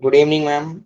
Good evening, ma'am.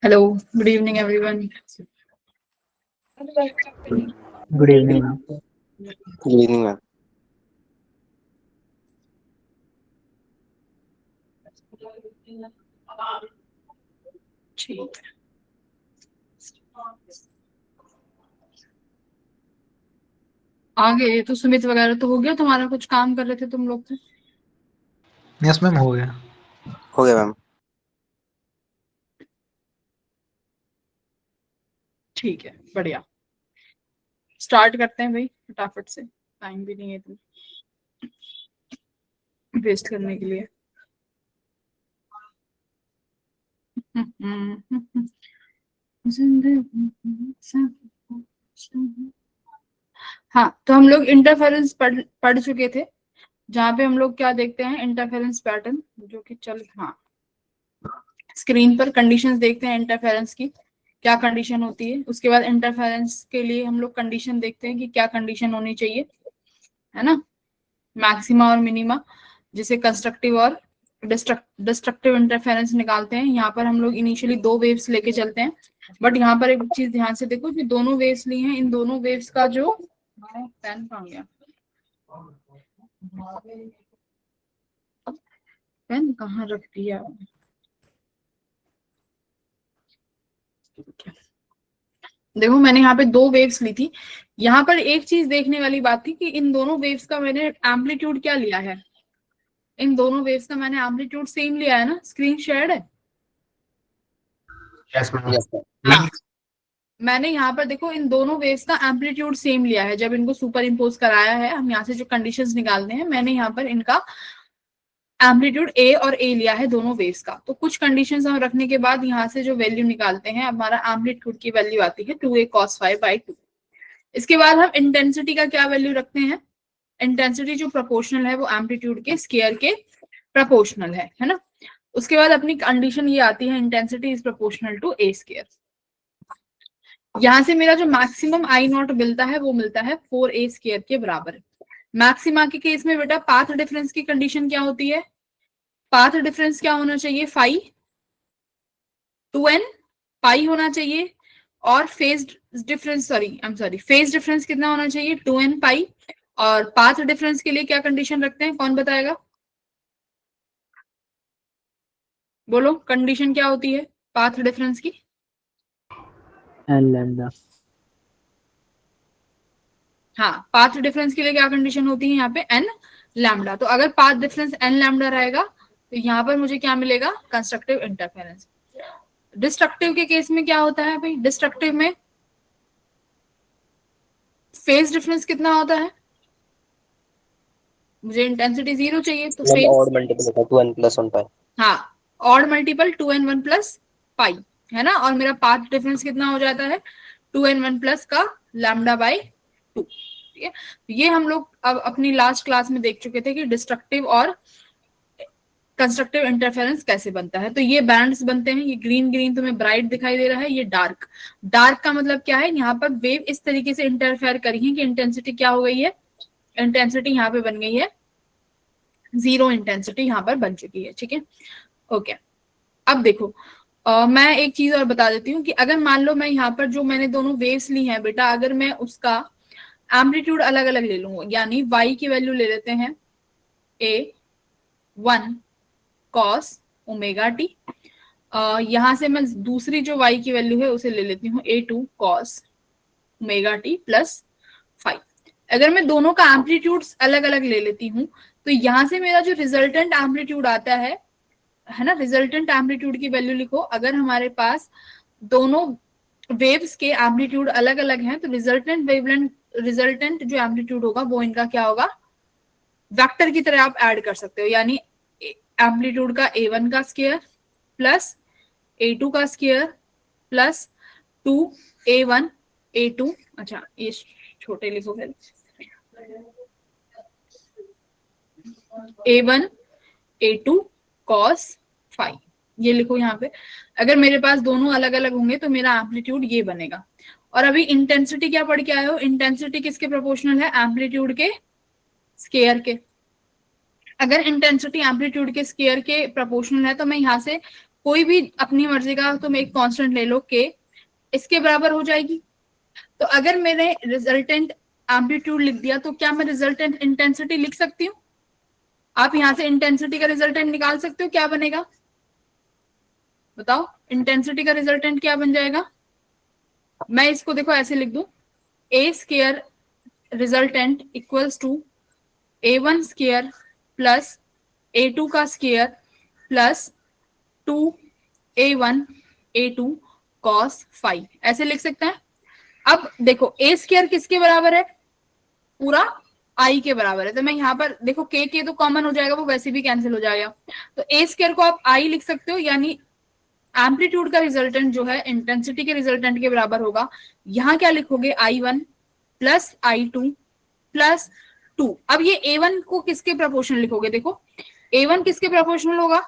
Hello, good evening, everyone. Good evening, ma'am. Good evening, ma'am. ठीक है। आगे तो सुमित वगैरह तो हो गया, तुम्हारा कुछ काम कर रहे थे तुम लोग तो। यस मैम, हो गया। हो गया मैम। ठीक है, बढ़िया। स्टार्ट करते हैं भाई फटाफट से, टाइम भी नहीं है इतना वेस्ट करने के लिए। हाँ, तो हम लोग इंटरफेरेंस पढ़ चुके थे, जहाँ पे हम लोग क्या देखते हैं, इंटरफेरेंस पैटर्न जो कि हाँ, स्क्रीन पर कंडीशंस देखते हैं इंटरफेरेंस की, क्या कंडीशन होती है। उसके बाद इंटरफेरेंस के लिए हम लोग कंडीशन देखते हैं कि क्या कंडीशन होनी चाहिए, है ना, मैक्सिमा और मिनिमा, जिसे कंस्ट्रक्टिव और डिस्ट्रक्टिव इंटरफेरेंस निकालते हैं। यहाँ पर हम लोग इनिशियली दो वेव्स लेके चलते हैं, बट यहाँ पर एक चीज ध्यान से देखो, जो दोनों वेव्स ली हैं, इन दोनों वेव्स का जो पेन कहाँ गया, पेन कहाँ रख दिया। देखो, मैंने यहाँ पे दो वेव्स ली थी। यहाँ पर एक चीज देखने वाली बात थी कि इन दोनों वेव्स का मैंने एम्पलीट्यूड क्या लिया है, इन दोनों वेव्स का मैंने एम्पलीट्यूड सेम लिया है ना। स्क्रीन शेयर्ड है। Yes ma'am. Yes ma'am. हाँ, मैंने यहाँ पर देखो इन दोनों वेव्स का एम्पलीट्यूड सेम लिया है। जब इनको सुपर इम्पोज कराया है, हम यहाँ से जो कंडीशंस निकालते हैं, मैंने यहाँ पर इनका एम्पलीट्यूड ए और ए लिया है दोनों वेव्स का। तो कुछ कंडीशंस हम रखने के बाद यहाँ से जो वैल्यू निकालते हैं, हमारा एम्पलीट्यूड की वैल्यू आती है 2a cos phi by 2। इसके बाद हम इंटेंसिटी का क्या वैल्यू रखते हैं, इंटेंसिटी जो प्रोपोर्शनल है वो एम्पलीट्यूड के स्केयर के प्रोपोर्शनल है ना। उसके बाद अपनी कंडीशन ये आती है, intensity is proportional to a square. यहाँ से मेरा जो मैक्सिमम आई नॉट मिलता है वो मिलता है 4a स्केयर के बराबर। मैक्सिमा के केस में बेटा पाथ डिफरेंस की कंडीशन क्या होती है, पाथ डिफरेंस क्या होना चाहिए, फाई 2n पाई होना चाहिए, और फेज डिफरेंस फेज डिफरेंस कितना होना चाहिए, 2n पाई। और पाथ डिफरेंस के लिए क्या कंडीशन रखते हैं, कौन बताएगा, बोलो कंडीशन क्या होती है पाथ डिफरेंस की। N lambda. हाँ, पाथ डिफरेंस के लिए क्या कंडीशन होती है यहाँ पे, एन लैम्डा। तो अगर पाथ डिफरेंस एन लैम्डा रहेगा तो यहाँ पर मुझे क्या मिलेगा, कंस्ट्रक्टिव इंटरफेरेंस। डिस्ट्रक्टिव के केस में क्या होता है भाई, डिस्ट्रक्टिव में फेज डिफरेंस कितना होता है? मुझे इंटेंसिटी 0 चाहिए तो मैम फेज, ऑड मल्टीपल होता है 2n + 1 पाई। हाँ, odd multiple 2n1 plus pi है ना, और मेरा पाथ डिफरेंस कितना हो जाता है 2n1 प्लस का λ/2। ठीक है, ये हम लोग अब अपनी लास्ट क्लास में देख चुके थे कि डिस्ट्रक्टिव और कंस्ट्रक्टिव इंटरफेरेंस कैसे बनता है। तो ये बैंड्स बनते हैं, ये ग्रीन ग्रीन तुम्हें ब्राइट दिखाई दे रहा है, ये डार्क। डार्क का मतलब क्या है, यहाँ पर वेव इस तरीके से इंटरफेयर करी है कि इंटेंसिटी क्या हो गई है, इंटेंसिटी यहाँ पे बन गई है 0 इंटेंसिटी यहाँ पर बन चुकी है। ठीक है, ओके। अब देखो मैं एक चीज और बता देती हूँ कि अगर मान लो मैं यहाँ पर जो मैंने दोनों वेव्स ली हैं बेटा, अगर मैं उसका एम्पलीट्यूड अलग अलग ले लूंगा, यानी y की वैल्यू ले लेते हैं a1 cos ओमेगा टी, यहां से मैं दूसरी जो y की वैल्यू है उसे ले लेती हूँ a2 cos omega T plus 5। अगर मैं दोनों का एम्पलीट्यूड अलग अलग ले लेती हूँ तो यहां से मेरा जो रिजल्टेंट एम्पलीट्यूड आता है ना, रिजल्टेंट एम्पलीट्यूड की वैल्यू लिखो। अगर हमारे पास दोनों वेव्स के एम्पलीट्यूड अलग अलग हैं तो रिजल्टेंट जो एम्पलीट्यूड होगा वो इनका क्या होगा, वेक्टर की तरह आप ऐड कर सकते हो, यानी एम्पलीट्यूड का a1 का स्क्वायर प्लस a2 का स्क्वायर प्लस 2a1 a2, अच्छा ये छोटे लिखो फिर, a1 a2 cos 5 ये लिखो यहाँ पे। अगर मेरे पास दोनों अलग अलग होंगे तो मेरा एम्पलीट्यूड ये बनेगा। और अभी इंटेंसिटी क्या पढ़ के आए हो, इंटेंसिटी किसके प्रोपोर्शनल है, एम्पलीट्यूड के स्केयर के। अगर इंटेंसिटी एम्पलीट्यूड के स्केयर के प्रोपोर्शनल है तो मैं यहाँ से कोई भी अपनी मर्जी का तुम एक कांस्टेंट ले लो के इसके बराबर हो जाएगी। तो अगर मैंने रिजल्टेंट एम्पलीट्यूड लिख दिया तो क्या मैं रिजल्टेंट इंटेंसिटी लिख सकती हूँ? आप यहां से इंटेंसिटी का रिजल्टेंट निकाल सकते हो, क्या बनेगा बताओ, इंटेंसिटी का रिजल्टेंट क्या बन जाएगा? मैं इसको देखो ऐसे लिख दूं, a square resultant equals to a1 square plus a2 का square plus 2a1 a2 cos 5, ऐसे लिख सकते हैं। अब देखो a स्क्वायर किसके बराबर है, पूरा i के बराबर है, तो मैं यहाँ पर देखो k तो कॉमन हो जाएगा, वो वैसे भी कैंसिल हो जाएगा, तो a स्क्वायर को आप i लिख सकते हो, यानी एम्पलीट्यूड का रिजल्टेंट जो है इंटेंसिटी के रिजल्टेंट के बराबर होगा। यहाँ क्या लिखोगे, i1 प्लस i2 प्लस 2। अब ये a1 को किसके प्रोपोर्शनल लिखोगे, देखो a1 किसके प्रोपोर्शनल होगा,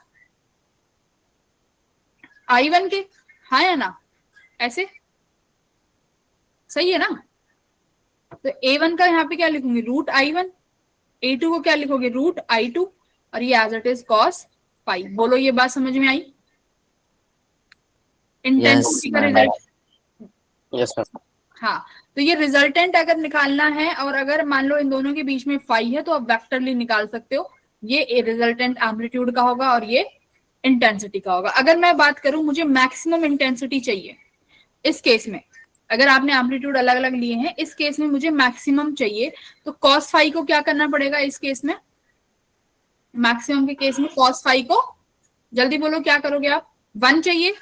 i1 के, हाँ या ना, ऐसे सही है ना। तो a1 का यहाँ पे क्या लिखूंगी, रूट i1, a2 को क्या लिखोगे, रूट i2, और ये एज इट इज कॉस 5। बोलो ये बात समझ में आई, इंटेंसिटी का रिजल्ट। Yes ma'am. हाँ, तो ये रिजल्टेंट अगर निकालना है और अगर मान लो इन दोनों के बीच में फाई है तो आप वेक्टरली निकाल सकते हो, ये रिजल्टेंट एम्पलीट्यूड का होगा और ये इंटेंसिटी का होगा। अगर मैं बात करूं मुझे मैक्सिमम इंटेंसिटी चाहिए इस केस में, अगर आपने एम्पलीट्यूड अलग अलग लिए हैं, इस केस में मुझे मैक्सिमम चाहिए, तो कॉस फाई को क्या करना पड़ेगा इस केस में, मैक्सिमम के केस में कॉस फाई को, जल्दी बोलो क्या करोगे आप, 1 चाहिए,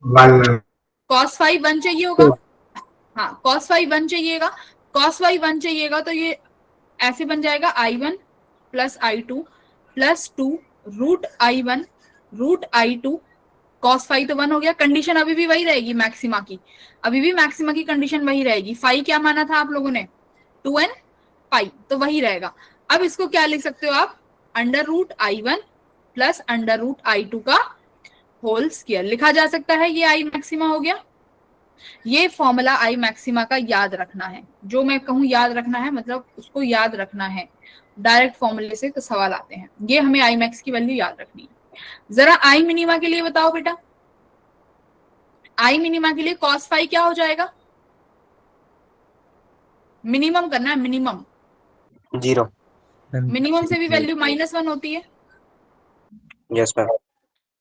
कॉस फाई 1 चाहिए होगा, हाँ कॉस फाई 1 चाहिएगा, कॉस फाई 1 चाहिएगा तो ये ऐसे बन जाएगा i1 plus i2 plus 2 root i1 root i2 cos phi तो 1 हो गया। कंडीशन अभी भी वही रहेगी मैक्सिमा की, अभी भी मैक्सिमा की कंडीशन वही रहेगी। फाई क्या माना था आप लोगों ने, 2n पाई, तो वही रहेगा। अब इसको क्या लिख सकते हो आप, under root i1 plus under root i2 का होल स्क्वायर लिखा जा सकता है, ये आई मैक्सिमा हो गया। ये फॉर्मूला आई मैक्सिमा का याद रखना है, जो मैं कहूँ याद रखना है मतलब उसको याद रखना है, डायरेक्ट फॉर्मूले से तो सवाल आते हैं, ये हमें आई मैक्स की वैल्यू याद रखनी है। जरा आई मिनिमा के लिए बताओ बेटा, आई मिनिमा के लिए कॉस फाई क्या हो जाएगा, मिनिमम करना है, मिनिमम 0। मिनिमम से भी वैल्यू -1 होती है, yes ma'am.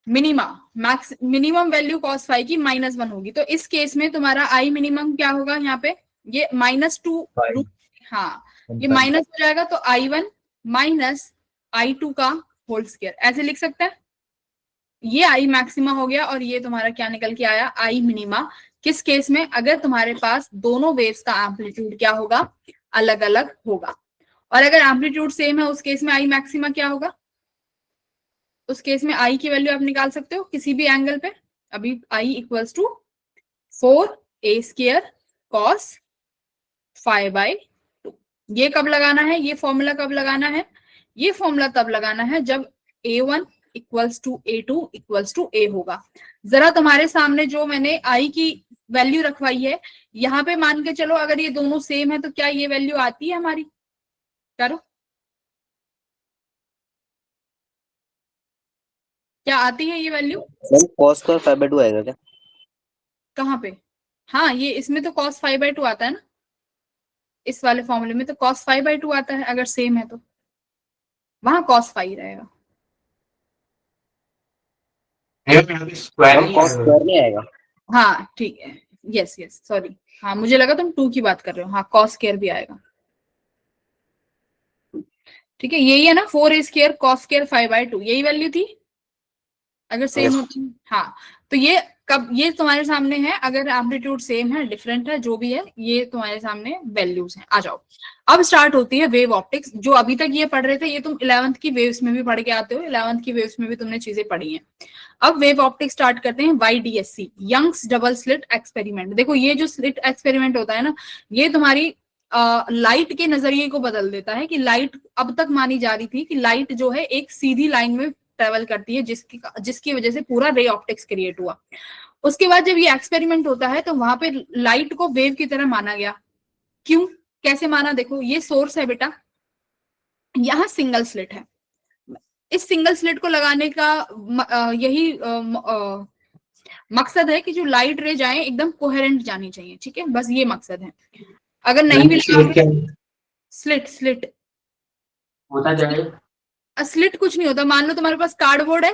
Minima max minimum value cos phi की -1 होगी, तो इस केस में तुम्हारा आई मिनिमम क्या होगा, यहाँ पे ये -2, हाँ ये माइनस हो जाएगा, तो i1 माइनस i2 का होल स्क्वायर ऐसे लिख सकते हैं। ये आई मैक्सिमा हो गया और ये तुम्हारा क्या निकल के आया, आई मिनिमा। किस केस में? अगर तुम्हारे पास दोनों वेव्स का एम्पलीट्यूड क्या होगा? अलग अलग होगा। और अगर एम्पलीट्यूड सेम है उस केस में आई मैक्सिमा क्या होगा? उस केस में आई की वैल्यू आप निकाल सकते हो किसी भी एंगल पे। अभी I equals to 4a² cos phi by 2। ये कब लगाना है? ये फॉर्मूला कब लगाना है? ये फॉर्मूला तब लगाना है जब a1 equals to a2 equals to a होगा। जरा तुम्हारे सामने जो मैंने आई की वैल्यू रखवाई है, यहाँ पे मान के चलो अगर ये दोनों सेम है तो क्या ये वैल्यू आती है हमारी? करो, क्या आती है ये वैल्यू? cos स्क्वायर 5/2 आएगा क्या? कहाँ पे? हाँ, ये इसमें तो cos 5/2 आता है ना, इस वाले फॉर्मूले में तो cos 5/2 आता है। अगर सेम है तो वहां cos 5 रहेगा। cos स्क्वायर नहीं आएगा। हाँ ठीक है, यस यस सॉरी, हाँ मुझे लगा तुम 2 की बात कर रहे हो। हाँ cos स्क्वायर भी आएगा, ठीक है। यही है ना 4a² cos स्क्वायर 5/2, यही वैल्यू थी अगर सेम होती। हाँ, तो ये कब, ये तुम्हारे सामने है अगर एम्पलीट्यूड सेम है डिफरेंट है जो भी है, ये तुम्हारे सामने वैल्यूज हैं। आ जाओ, अब स्टार्ट होती है वेव ऑप्टिक्स। जो अभी तक ये पढ़ रहे थे ये तुम 11th की वेव्स में भी पढ़ के आते हो, 11th की वेव्स में भी तुमने चीजें पढ़ी हैं। अब वेव ऑप्टिक्स स्टार्ट करते हैं। YDSC, Young's double slit experiment. देखो ये जो स्लिट एक्सपेरिमेंट होता है ना, ये तुम्हारी लाइट के नजरिए को बदल देता है। कि लाइट अब तक मानी जा रही थी कि लाइट जो है एक सीधी लाइन में ट्रेवल करती है, जिसकी वजह से पूरा रे ऑप्टिक्स क्रिएट हुआ। उसके बाद जब ये एक्सपेरिमेंट होता है तो वहां पे लाइट को वेव की तरह माना गया। क्यों, कैसे माना? देखो ये सोर्स है बेटा, यहाँ सिंगल स्लिट है। इस सिंगल स्लिट को लगाने का यही मकसद है कि जो लाइट रे जाए एकदम कोहेरेंट जानी चाहिए, ठीक है, बस ये मकसद है। अगर नहीं भी स्लिट होता जाए स्लिट कुछ नहीं होता। मान लो तुम्हारे पास कार्डबोर्ड है,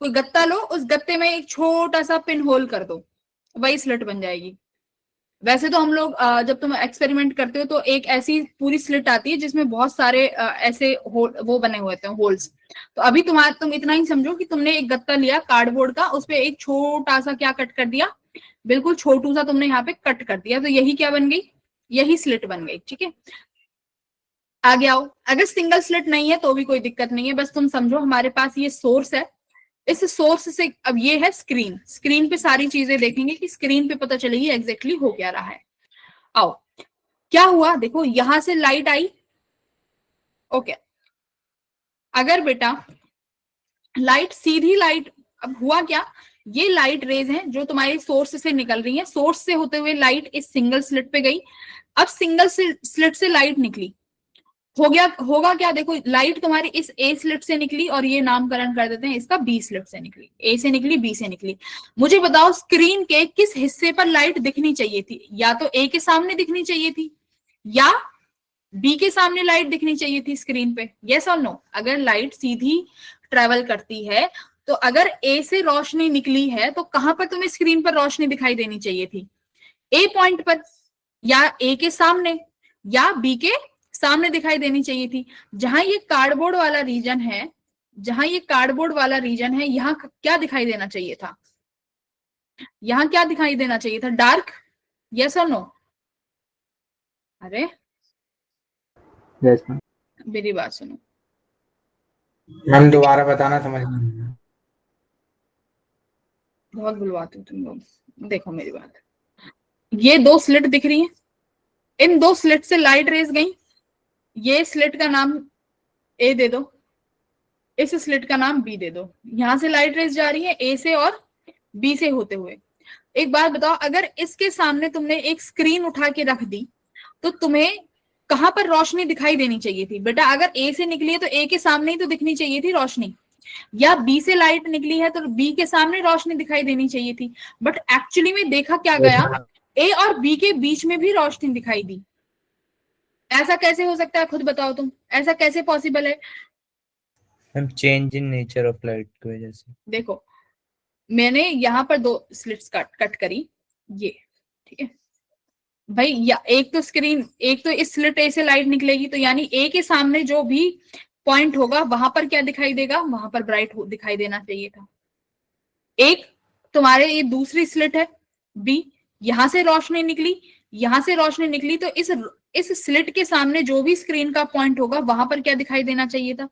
कोई गत्ता लो, उस गत्ते में एक छोटा सा पिन होल कर दो, वही स्लिट बन जाएगी। वैसे तो हम लोग जब तुम एक्सपेरिमेंट करते हो तो एक ऐसी पूरी स्लिट आती है जिसमें बहुत सारे ऐसे वो बने हुए थे होल्स। तो अभी तुम इतना ही समझो कि तुमने एक गत्ता लिया कार्डबोर्ड का, उस पे एक छोटा सा क्या कट कर दिया, बिल्कुल छोटू सा तुमने यहाँ पे कट कर दिया, तो यही क्या बन गई? यही स्लिट बन गई, ठीक है। आगे आओ, अगर सिंगल स्लिट नहीं है तो भी कोई दिक्कत नहीं है, बस तुम समझो हमारे पास ये सोर्स है, इस सोर्स से अब ये है स्क्रीन, स्क्रीन पे सारी चीजें देखेंगे कि स्क्रीन पे पता चलेगी एग्जैक्टली हो क्या रहा है। आओ, क्या हुआ देखो, यहां से लाइट आई, ओके। अगर बेटा लाइट सीधी लाइट, अब हुआ क्या, ये लाइट रेज हैं जो तुम्हारी सोर्स से निकल रही है, सोर्स से होते हुए लाइट इस सिंगल स्लिट पे गई। अब सिंगल स्लिट से लाइट निकली, हो गया, होगा क्या? देखो लाइट तुम्हारी इस ए स्लिट से निकली और ये नामकरण कर देते हैं इसका बी स्लिट से निकली, ए से निकली बी से निकली। मुझे बताओ स्क्रीन के किस हिस्से पर लाइट दिखनी चाहिए थी? या तो ए के सामने दिखनी चाहिए थी या बी के सामने लाइट दिखनी चाहिए थी स्क्रीन पे। यस और नो? अगर लाइट सीधी ट्रेवल करती है तो अगर ए से रोशनी निकली है तो कहां पर तुम्हें स्क्रीन पर रोशनी दिखाई देनी चाहिए थी? ए पॉइंट पर, या ए के सामने, या बी के सामने दिखाई देनी चाहिए थी। जहां ये कार्डबोर्ड वाला रीजन है, जहां ये कार्डबोर्ड वाला रीजन है, यहाँ क्या दिखाई देना चाहिए था? यहाँ क्या दिखाई देना चाहिए था? डार्क। यस और नो? अरे यस मैम। मेरी बात सुनो, मैम दोबारा बताना, समझ नहीं आया। बहुत बुलवाते हो तुम लोग। देखो मेरी बात, ये दो स्लिट दिख रही है, इन दो स्लिट से लाइट रेज गई। ये स्लिट का नाम ए दे दो, इस स्लिट का नाम बी दे दो। यहां से लाइट रेज जा रही है ए से और बी से होते हुए। एक बात बताओ, अगर इसके सामने तुमने एक स्क्रीन उठा के रख दी तो तुम्हें कहां पर रोशनी दिखाई देनी चाहिए थी? बेटा अगर ए से निकली है तो ए के सामने ही तो दिखनी चाहिए थी रोशनी, या बी से लाइट निकली है तो बी के सामने रोशनी दिखाई देनी चाहिए थी। बट एक्चुअली में देखा क्या गया, ए और बी के बीच में भी रोशनी दिखाई दी। ऐसा कैसे हो सकता है? खुद बताओ तुम, ऐसा कैसे पॉसिबल है? हम change in nature of light की वजह से। देखो मैंने यहाँ पर दो स्लिट्स कट करी, ये ठीक है भाई, या एक तो स्क्रीन, एक तो इस स्लिट ए से लाइट निकलेगी, तो यानी ए के सामने जो भी पॉइंट होगा वहां पर क्या दिखाई देगा? वहां पर ब्राइट दिखाई देना चाहिए था। एक तुम्हारे ये दूसरी स्लिट है, बी, यहां से रोशनी निकली, यहां से रोशनी निकली तो इस स्लिट के सामने जो भी स्क्रीन का पॉइंट होगा वहां पर क्या दिखाई देना चाहिए था,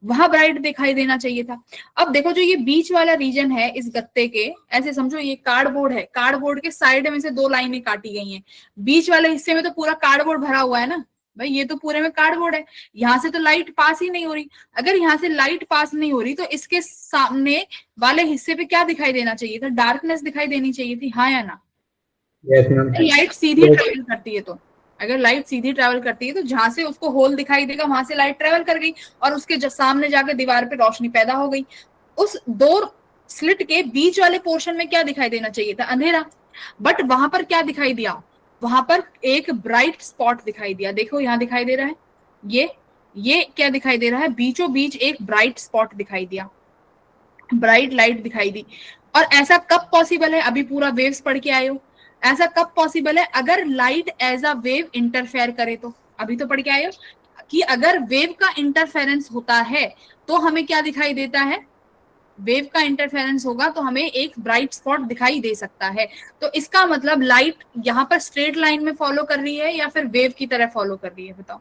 वहां ब्राइट दिखाई देना चाहिए था। अब देखो जो ये बीच वाला रीजन है इस गत्ते के, ऐसे समझो ये कार्डबोर्ड है, कार्डबोर्ड के साइड में से 2 लाइनें काटी गई हैं, बीच वाले हिस्से में तो पूरा कार्डबोर्ड भरा हुआ है ना भाई, ये तो पूरे में कार्डबोर्ड है, यहाँ से तो लाइट पास ही नहीं हो रही। अगर यहाँ से लाइट पास नहीं हो रही तो इसके सामने वाले हिस्से पे क्या दिखाई देना चाहिए था, डार्कनेस दिखाई देनी चाहिए थी, हाँ या ना। Yes ma'am. लाइट सीधी ट्रेवल करती है तो, अगर लाइट सीधी ट्रेवल करती है तो जहां से उसको होल दिखाई देगा वहां से लाइट ट्रेवल कर गई और उसके सामने जाकर दीवार पे रोशनी पैदा हो गई। उस 2 स्लिट के बीच वाले पोर्शन में क्या दिखाई देना चाहिए था, अंधेरा, बट वहां पर क्या दिखाई दिया, वहां पर एक ब्राइट स्पॉट दिखाई दिया। देखो यहाँ दिखाई दे रहा है, ये क्या दिखाई दे रहा है, बीचों बीच एक ब्राइट स्पॉट दिखाई दिया, ब्राइट लाइट दिखाई दी। और ऐसा कब पॉसिबल है, अभी पूरा वेव्स पढ़ के आए हो, ऐसा कब पॉसिबल है, अगर light as a wave interfere करे तो, अभी तो पढ़ के आए हो कि अगर वेव का इंटरफेरेंस होता है तो हमें क्या दिखाई देता है, वेव का इंटरफेरेंस होगा तो हमें एक ब्राइट स्पॉट दिखाई दे सकता है। तो इसका मतलब लाइट यहाँ पर स्ट्रेट लाइन में फॉलो कर रही है या फिर वेव की तरह फॉलो कर रही है, बताओ,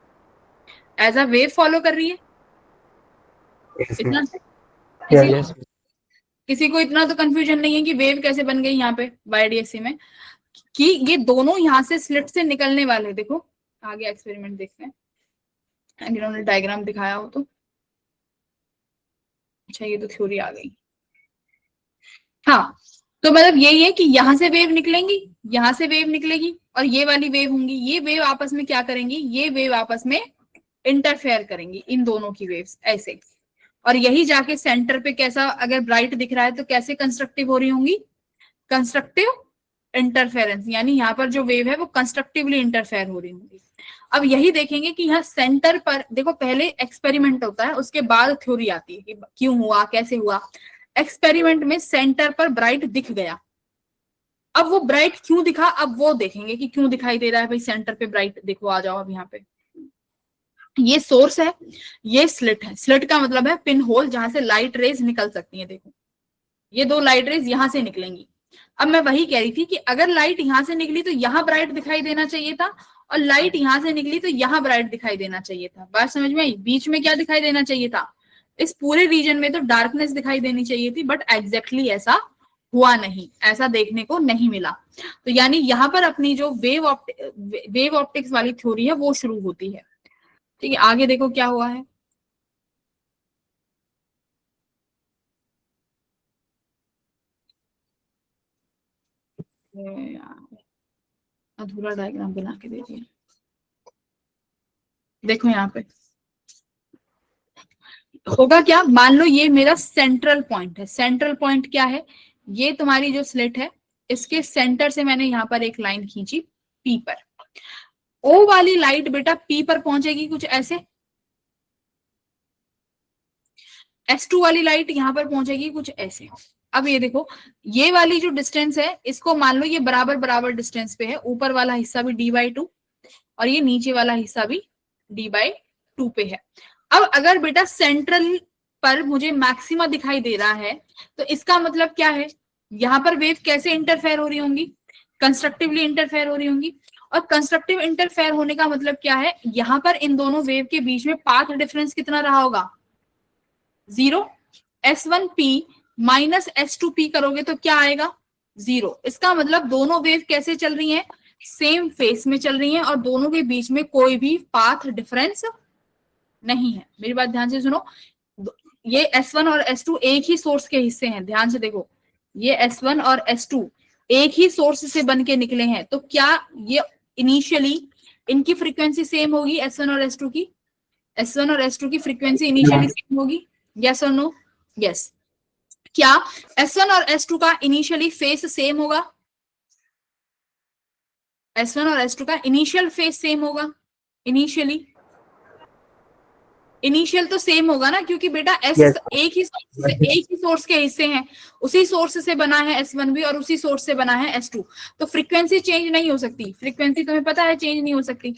एज अ वेव फॉलो कर रही है। इतना किसी को इतना तो कंफ्यूजन नहीं है कि वेव कैसे बन गई यहाँ पे YDSC में, कि ये दोनों यहाँ से स्लिट से निकलने वाले, देखो आगे एक्सपेरिमेंट देखते हैं, अगर उन्होंने डायग्राम दिखाया हो तो। अच्छा ये तो थ्योरी आ गई, हाँ, तो मतलब यही है कि यहाँ से वेव निकलेंगी, यहाँ से वेव निकलेगी और ये वाली वेव होंगी, ये वेव आपस में क्या करेंगी, ये वेव आपस में इंटरफेयर करेंगी, इन दोनों की वेव्स ऐसे, और यही जाके सेंटर पे कैसा, अगर ब्राइट दिख रहा है तो कैसे कंस्ट्रक्टिव हो रही होंगी, कंस्ट्रक्टिव इंटरफेरेंस, यानी यहाँ पर जो वेव है वो कंस्ट्रक्टिवली इंटरफेयर हो रही होंगी। अब यही देखेंगे कि यहाँ सेंटर पर, देखो पहले एक्सपेरिमेंट होता है उसके बाद थ्योरी आती है कि क्यों हुआ कैसे हुआ। एक्सपेरिमेंट में सेंटर पर ब्राइट दिख गया, अब वो ब्राइट क्यों दिखा, अब वो देखेंगे कि क्यों दिखाई दे रहा है भाई सेंटर पे ब्राइट, देखो आ जाओ अब यहाँ पे, ये सोर्स है, ये स्लिट है, स्लिट का मतलब है पिन होल जहां से लाइट रेज निकल सकती है, देखो ये 2 लाइट रेज यहां से निकलेंगी। अब मैं वही कह रही थी कि अगर लाइट यहां से निकली तो यहाँ ब्राइट दिखाई देना चाहिए था, और लाइट यहां से निकली तो यहाँ ब्राइट दिखाई देना चाहिए था। बात समझ में आई, बीच में क्या दिखाई देना चाहिए था, इस पूरे रीजन में तो डार्कनेस दिखाई देनी चाहिए थी, बट एग्जैक्टली ऐसा हुआ नहीं, ऐसा देखने को नहीं मिला। तो यानी यहाँ पर अपनी जो वेव ऑप्टिक्स वाली थ्योरी है वो शुरू होती है। ठीक है, आगे देखो क्या हुआ है, अधूरा डायग्राम बना के दे दिया, देखो यहाँ पे होगा क्या, मान लो ये मेरा सेंट्रल पॉइंट है, सेंट्रल पॉइंट क्या है, ये तुम्हारी जो स्लिट है इसके सेंटर से मैंने यहाँ पर एक लाइन खींची P पर, O वाली लाइट बेटा P पर पहुंचेगी कुछ ऐसे, S2 वाली लाइट यहाँ पर पहुंचेगी कुछ ऐसे। अब ये देखो ये वाली जो डिस्टेंस है इसको मान लो ये बराबर बराबर डिस्टेंस पे है, ऊपर वाला हिस्सा भी d/2 और ये नीचे वाला हिस्सा भी d/2 पे है। अब अगर बेटा सेंट्रल पर मुझे मैक्सिमा दिखाई दे रहा है तो इसका मतलब क्या है, यहाँ पर वेव कैसे इंटरफेयर हो रही होंगी, कंस्ट्रक्टिवली इंटरफेयर हो रही होंगी। और कंस्ट्रक्टिव इंटरफेयर होने का मतलब क्या है, यहाँ पर इन दोनों वेव के बीच में पाथ डिफरेंस कितना रहा होगा, 0। S1P माइनस S2P करोगे तो क्या आएगा, 0। इसका मतलब दोनों वेव कैसे चल रही हैं, सेम फेस में चल रही हैं और दोनों के बीच में कोई भी पाथ डिफरेंस नहीं है। मेरी बात ध्यान से सुनो, ये S1 और S2 एक ही सोर्स के हिस्से हैं, ध्यान से देखो, ये S1 और S2 एक ही सोर्स से बन के निकले हैं, तो क्या ये इनिशियली इनकी फ्रीक्वेंसी सेम होगी, S1 और S2 की, S1 और S2 की फ्रीक्वेंसी इनिशियली सेम होगी, यस और नो, यस। क्या S1 और S2 का इनिशियली फेस सेम होगा, S1 और S2 का इनिशियल फेस सेम होगा, इनिशियल तो सेम होगा ना, क्योंकि बेटा S Yes. एक ही सोर्स के हिस्से हैं, उसी सोर्स से बना है S1 भी और उसी सोर्स से बना है S2, तो फ्रीक्वेंसी चेंज नहीं हो सकती, फ्रीक्वेंसी तुम्हें पता है चेंज नहीं हो सकती।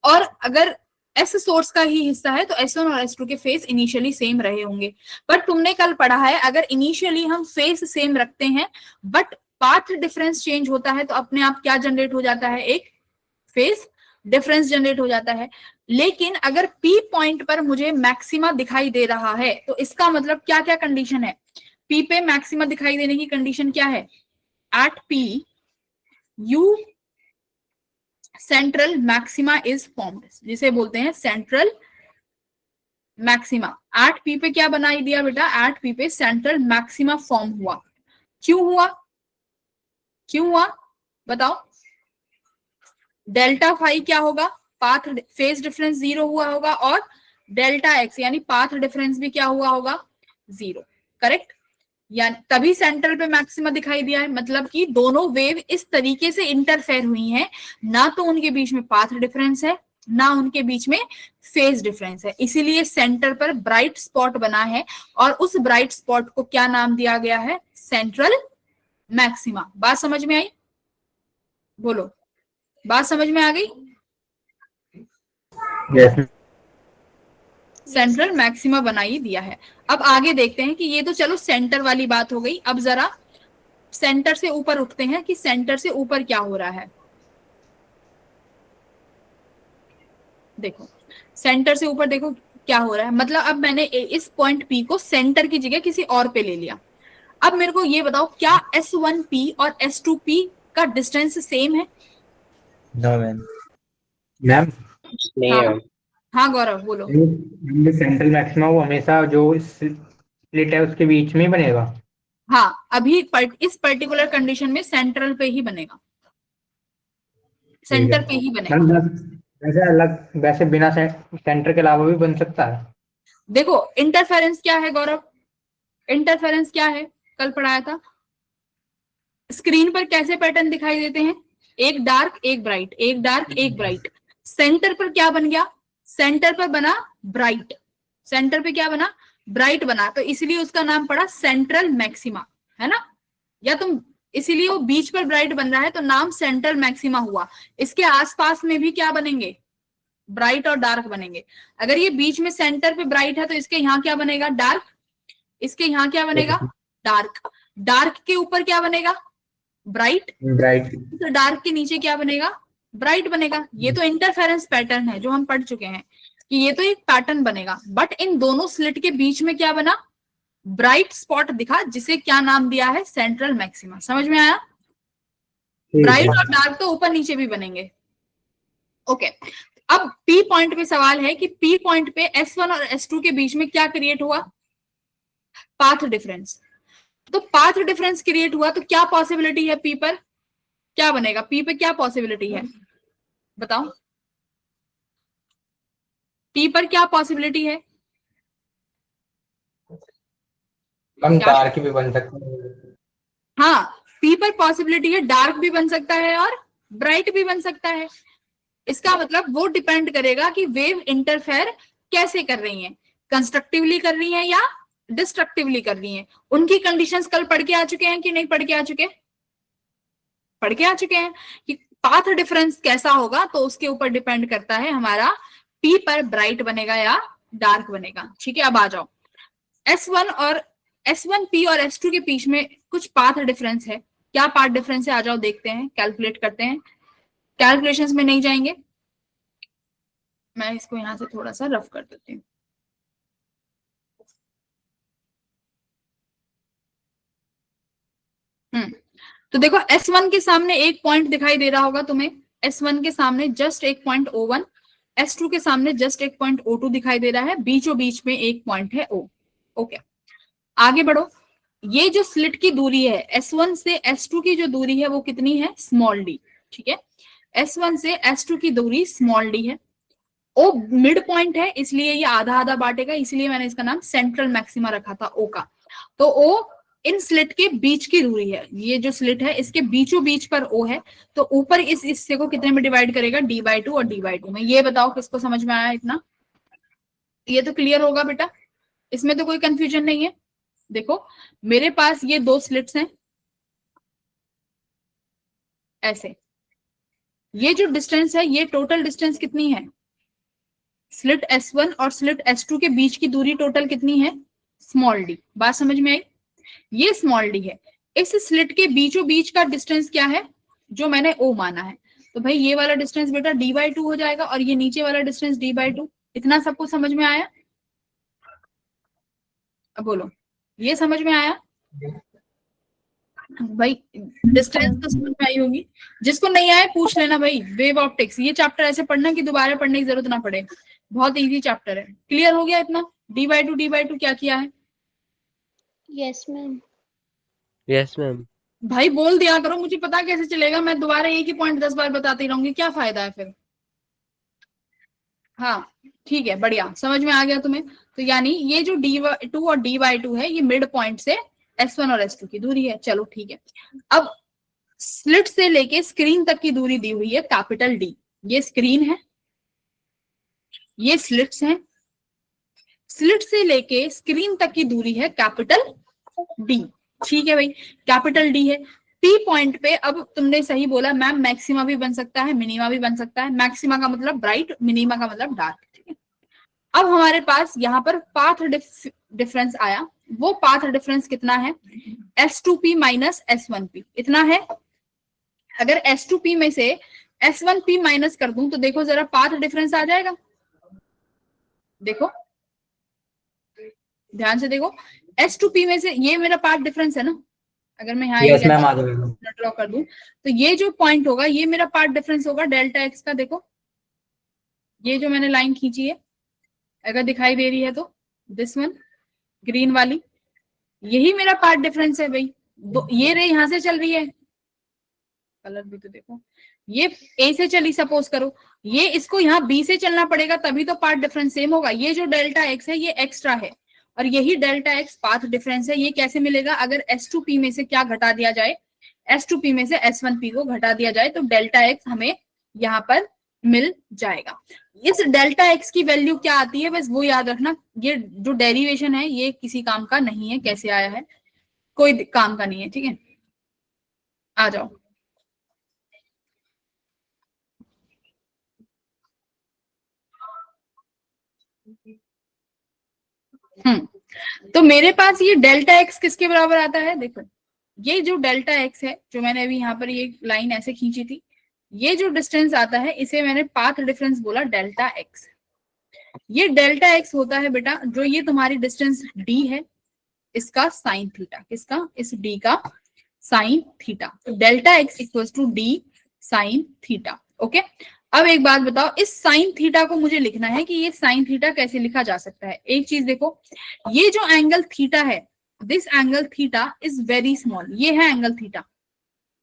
और अगर S सोर्स का ही हिस्सा है तो S1 और S2 के फेस इनिशियली सेम रहे होंगे। पर तुमने कल पढ़ा है अगर इनिशियली हम फेस सेम रखते हैं बट पाथ डिफरेंस चेंज होता है तो अपने आप क्या जनरेट हो जाता है, एक फेज डिफरेंस जनरेट हो जाता है। लेकिन अगर पी पॉइंट पर मुझे मैक्सिमा दिखाई दे रहा है तो इसका मतलब क्या क्या कंडीशन है, पी पे मैक्सिमा दिखाई देने की कंडीशन क्या है, at P U central maxima is formed, जिसे बोलते हैं सेंट्रल मैक्सिमा। एट पी पे क्या बनाई दिया बेटा, एट पी पे सेंट्रल मैक्सिमा फॉर्म हुआ। क्यों हुआ, क्यों हुआ बताओ, डेल्टा फाई क्या होगा, पाथ फेज डिफरेंस 0 हुआ होगा, और डेल्टा एक्स यानी पाथ डिफरेंस भी क्या हुआ होगा, 0, करेक्ट। यानी तभी सेंटर पे मैक्सिमा दिखाई दिया है, मतलब कि दोनों वेव इस तरीके से इंटरफेयर हुई हैं, ना तो उनके बीच में पाथ डिफरेंस है ना उनके बीच में फेज डिफरेंस है, इसीलिए सेंटर पर ब्राइट स्पॉट बना है और उस ब्राइट स्पॉट को क्या नाम दिया गया है, सेंट्रल मैक्सिमा। बात समझ में आई, बोलो, बात समझ में आ गई, यस सेंट्रल मैक्सिमा बना ही दिया है। अब आगे देखते हैं कि ये तो चलो सेंटर वाली बात हो गई, अब जरा सेंटर से ऊपर उठते हैं कि सेंटर से ऊपर क्या हो रहा है। देखो सेंटर से ऊपर देखो क्या हो रहा है, मतलब अब मैंने इस पॉइंट पी को सेंटर की जगह किसी और पे ले लिया। अब मेरे को ये बताओ क्या S1P और S2P का डिस्टेंस सेम है? No man. मैम, नहीं है। हाँ गौरव बोलो। सेंट्रल मैक्सिमा वो हमेशा जो स्प्लिट है उसके बीच में ही बनेगा। हाँ अभी इस पर्टिकुलर कंडीशन में सेंट्रल पे ही बनेगा, सेंटर पे ही बनेगा। मैम वैसे अलग, वैसे बिना सेंटर के अलावा भी बन सकता है। देखो इंटरफेरेंस क्या है गौरव, इंटरफेरेंस क्या है, कल पढ़ाया था। स्क्रीन पर कैसे पैटर्न दिखाई देते हैं, एक डार्क एक ब्राइट, एक डार्क एक ब्राइट। सेंटर पर क्या बन गया, सेंटर पर बना ब्राइट, सेंटर पे क्या बना, ब्राइट बना, तो इसलिए उसका नाम पड़ा सेंट्रल मैक्सिमा, है ना। या तुम इसीलिए वो बीच पर ब्राइट बन रहा है तो नाम सेंट्रल मैक्सिमा हुआ। इसके आसपास में भी क्या बनेंगे, ब्राइट और डार्क बनेंगे। अगर ये बीच में सेंटर पे ब्राइट है तो इसके यहाँ क्या बनेगा, डार्क, इसके यहाँ क्या बनेगा, डार्क, डार्क के ऊपर क्या बनेगा, ब्राइट, ब्राइट तो डार्क के नीचे क्या बनेगा, ब्राइट बनेगा। ये तो इंटरफेरेंस पैटर्न है जो हम पढ़ चुके हैं कि ये तो एक पैटर्न बनेगा, बट इन दोनों स्लिट के बीच में क्या बना, ब्राइट स्पॉट दिखा, जिसे क्या नाम दिया है, सेंट्रल मैक्सिमा। समझ में आया, ब्राइट और डार्क तो ऊपर नीचे भी बनेंगे। ओके अब पी पॉइंट पे सवाल है कि पी पॉइंट पे S1 और S2 के बीच में क्या क्रिएट हुआ, पाथ डिफरेंस। तो पाथ डिफरेंस क्रिएट हुआ तो क्या पॉसिबिलिटी है, पी पर क्या बनेगा, पी पे क्या पॉसिबिलिटी है बताओ, पी पर क्या पॉसिबिलिटी है, हम डार्क भी बन सकते हैं। हाँ पी पर पॉसिबिलिटी है, डार्क भी बन सकता है और ब्राइट भी बन सकता है। इसका मतलब वो डिपेंड करेगा कि वेव इंटरफेयर कैसे कर रही हैं, कंस्ट्रक्टिवली कर रही हैं या डिस्ट्रक्टिवली कर रही हैं। उनकी कंडीशंस कल पढ़ के आ चुके हैं कि नहीं पढ़ के आ चुके, पढ़ के आ चुके हैं कि पाथ डिफरेंस कैसा होगा तो उसके ऊपर डिपेंड करता है हमारा पी पर ब्राइट बनेगा या डार्क बनेगा। ठीक है अब आ जाओ, S1P और S2 के बीच में कुछ पाथ डिफरेंस है, क्या पाथ डिफरेंस है आ जाओ देखते हैं, कैलकुलेट करते हैं। कैलकुलेशंस में नहीं जाएंगे, मैं इसको यहां से थोड़ा सा रफ कर देती हूँ। तो देखो S1 के सामने एक पॉइंट दिखाई दे रहा होगा तुम्हें, S1 के सामने जस्ट एक पॉइंट O1, S2 के सामने जस्ट एक पॉइंट O2 दिखाई दे रहा है, बीचों बीच में एक पॉइंट है O। ओके आगे बढ़ो, ये जो स्लिट की दूरी है S1 से S2 की जो दूरी है वो कितनी है, स्मॉल d। ठीक है S1 से S2 की दूरी स्मॉल d है, O मिड पॉइंट है इसलिए ये आधा आधा बांटेगा, इसलिए मैंने इसका नाम सेंट्रल मैक्सिमा रखा था O का। तो O इन स्लिट के बीच की दूरी है, ये जो स्लिट है इसके बीचों बीच पर O है, तो ऊपर इस हिस्से को कितने में डिवाइड करेगा, d/2 और d/2 में। ये बताओ किसको समझ में आया इतना, ये तो क्लियर होगा बेटा, इसमें तो कोई कंफ्यूजन नहीं है। देखो मेरे पास ये दो स्लिट्स हैं ऐसे, ये जो डिस्टेंस है ये टोटल डिस्टेंस कितनी है, स्लिट S1 और स्लिट S2 के बीच की दूरी टोटल कितनी है, स्मॉल d। बात समझ में आई, ये स्मॉल d है, इस स्लिट के बीचों बीच का डिस्टेंस क्या है जो मैंने ओ माना है, तो भाई ये वाला डिस्टेंस बेटा d/2 हो जाएगा और ये नीचे वाला डिस्टेंस d/2। इतना सबको समझ में आया? अब बोलो, ये समझ में आया भाई? डिस्टेंस तो समझ में आई होगी, जिसको नहीं आए पूछ लेना भाई। वेव ऑप्टिक्स ये चैप्टर ऐसे पढ़ना कि दोबारा पढ़ने की जरूरत ना पड़े, बहुत इजी चैप्टर है। क्लियर हो गया इतना? d/2 क्या किया है? Yes ma'am. Yes ma'am. भाई बोल दिया करो, मुझे पता कैसे चलेगा? मैं दोबारा एक ही पॉइंट 10 बार बताती रहूंगी, क्या फायदा है फिर? हाँ ठीक है, बढ़िया, समझ में आ गया तुम्हें? तो यानी ये जो d/2 और d/2 है, ये मिड पॉइंट से S1 और S2 की दूरी है। चलो ठीक है, अब स्लिट से लेके स्क्रीन तक की दूरी दी हुई है कैपिटल D। ये स्क्रीन है, ये स्लिट्स हैं, स्लिट से लेके स्क्रीन तक की दूरी है कैपिटल D। ठीक है भाई, कैपिटल D है। P पॉइंट पे अब तुमने सही बोला मैम, मैक्सिमा भी बन सकता है, मिनिमा भी बन सकता है। मैक्सिमा का मतलब ब्राइट, मिनिमा का मतलब डार्क। ठीक है, अब हमारे पास यहाँ पर पाथ डिफरेंस आया। वो पाथ डिफरेंस कितना है? S2P माइनस S1P इतना है। अगर S2P में से S1P माइनस कर दूं तो देखो जरा पाथ डिफरेंस आ जाएगा। देखो ध्यान से देखो, S2P में से ये मेरा पाथ डिफरेंस है ना, अगर मैं यहाँ यस मैम, आ जाएगा। ड्रॉ कर दूं तो ये जो पॉइंट होगा ये मेरा पाथ डिफरेंस होगा डेल्टा एक्स का। देखो ये जो मैंने लाइन खींची है, अगर दिखाई दे रही है तो दिस वन ग्रीन वाली, यही मेरा पाथ डिफरेंस है भाई। ये रे यहाँ से चल रही है, कलर भी तो देखो, ये ए से चली सपोज करो, ये इसको यहाँ बी से चलना पड़ेगा तभी तो पाथ डिफरेंस सेम होगा। ये जो डेल्टा एक्स है ये एक्स्ट्रा है और यही डेल्टा एक्स पाथ डिफरेंस है। ये कैसे मिलेगा? अगर S2P में से क्या घटा दिया जाए, S2P में से S1P को घटा दिया जाए तो डेल्टा एक्स हमें यहाँ पर मिल जाएगा। इस डेल्टा एक्स की वैल्यू क्या आती है बस वो याद रखना। ये जो डेरिवेशन है ये किसी काम का नहीं है, कैसे आया है कोई काम का नहीं है। ठीक है, आ जाओ। तो मेरे पास ये डेल्टा एक्स किसके बराबर आता है? देखो ये जो डेल्टा एक्स है, जो मैंने अभी यहाँ पर ये लाइन ऐसे खींची थी, ये जो डिस्टेंस आता है इसे मैंने पाथ डिफरेंस बोला डेल्टा एक्स। ये डेल्टा एक्स होता है बेटा जो ये तुम्हारी डिस्टेंस d है, इसका साइन थीटा, किसका? इस d का साइन थीटा। तो delta x equals to d sine theta. Okay, अब एक बात बताओ, इस साइन थीटा को मुझे लिखना है कि ये साइन थीटा कैसे लिखा जा सकता है। एक चीज देखो, ये जो एंगल थीटा है, this angle theta is very small. ये है एंगल थीटा,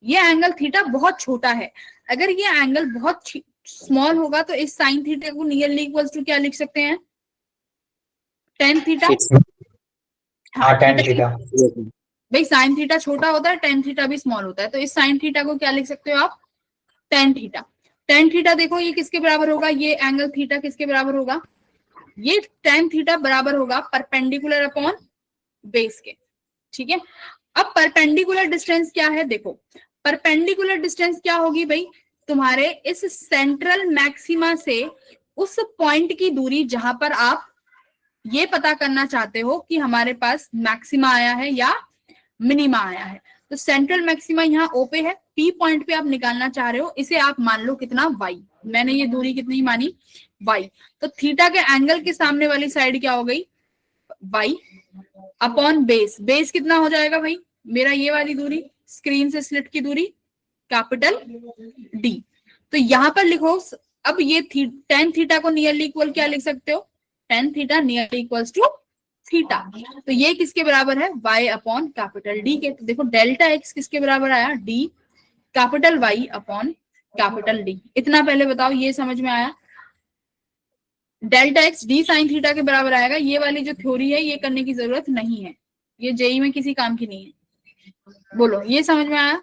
ये एंगल थीटा बहुत छोटा है। अगर ये एंगल बहुत स्मॉल होगा तो इस साइन थीटा को नियरली इक्वल्स टू क्या लिख सकते हैं? Tan theta. हाँ, tan थीटा। भाई साइन थीटा छोटा होता है, टेन थीटा भी स्मॉल होता है, तो इस साइन थीटा को क्या लिख सकते हो आप? Tan theta. टेन थीटा देखो ये किसके बराबर होगा? ये एंगल थीटा किसके बराबर होगा? ये टेन थीटा बराबर होगा परपेंडिकुलर अपॉन बेस के। ठीक है, अब परपेंडिकुलर डिस्टेंस क्या है? देखो परपेंडिकुलर डिस्टेंस क्या होगी भाई? तुम्हारे इस सेंट्रल मैक्सिमा से उस पॉइंट की दूरी जहां पर आप ये पता करना चाहते हो कि हमारे पास मैक्सिमा आया है या मिनिमा आया है। तो सेंट्रल मैक्सिमा यहाँ O पे है, P पॉइंट पे आप निकालना चाह रहे हो, इसे आप मान लो कितना? y। मैंने ये दूरी कितनी मानी? y। तो थीटा के एंगल के सामने वाली साइड क्या हो गई? y upon base. बेस कितना हो जाएगा भाई? मेरा ये वाली दूरी, स्क्रीन से स्लिट की दूरी, कैपिटल D। तो यहाँ पर लिखो, अब ये टेन थीटा को नियरली इक्वल क्या लिख सकते हो? Tan theta nearly equals to theta. तो ये किसके बराबर है? y अपॉन कैपिटल D के। तो देखो डेल्टा x किसके बराबर आया? d capital Y upon capital D। इतना पहले बताओ, ये समझ में आया? Delta x d sine theta के बराबर आएगा। ये वाली जो थ्योरी है ये करने की जरूरत नहीं है, ये जेई में किसी काम की नहीं है। बोलो ये समझ में आया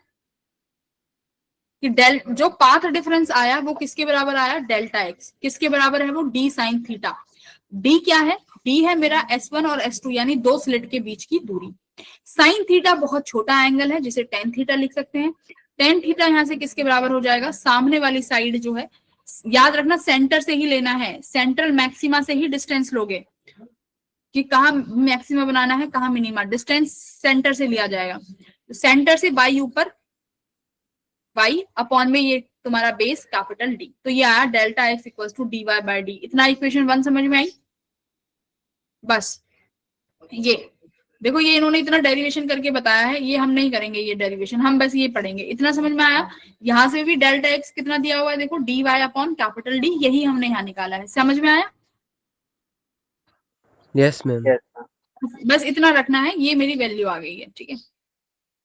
कि जो पाथ डिफरेंस आया वो किसके बराबर आया? Delta x. किसके बराबर है वो? d sine theta. d क्या है? d है मेरा S1 और S2 यानी दो स्लिट के बीच की दूरी। साइन थीटा बहुत छोटा एंगल है जिसे टेन थीटा लिख सकते हैं। टेन थीटा यहाँ से किसके बराबर हो जाएगा? सामने वाली साइड जो है, याद रखना सेंटर से ही लेना है, सेंट्रल मैक्सिमा से ही डिस्टेंस लोगे कि कहाँ मैक्सिमा बनाना है कहाँ मिनिमा, डिस्टेंस सेंटर से लिया जाएगा। सेंटर से y ऊपर, y अपॉन में ये तुम्हारा बेस कैपिटल D, तो ये आया delta x equal to dy by D. इतना इक्वेशन 1 समझ में आई? बस ये देखो, ये इन्होंने इतना डेरिवेशन करके बताया है, ये हम नहीं करेंगे ये डेरिवेशन, हम बस ये पढ़ेंगे। इतना समझ में आया? यहाँ से भी डेल्टा x कितना दिया हुआ है देखो, dy अपॉन कैपिटल D, यही हमने यहाँ निकाला है। समझ में आया? Yes ma'am. बस इतना रखना है, ये मेरी वैल्यू आ गई है। ठीक है,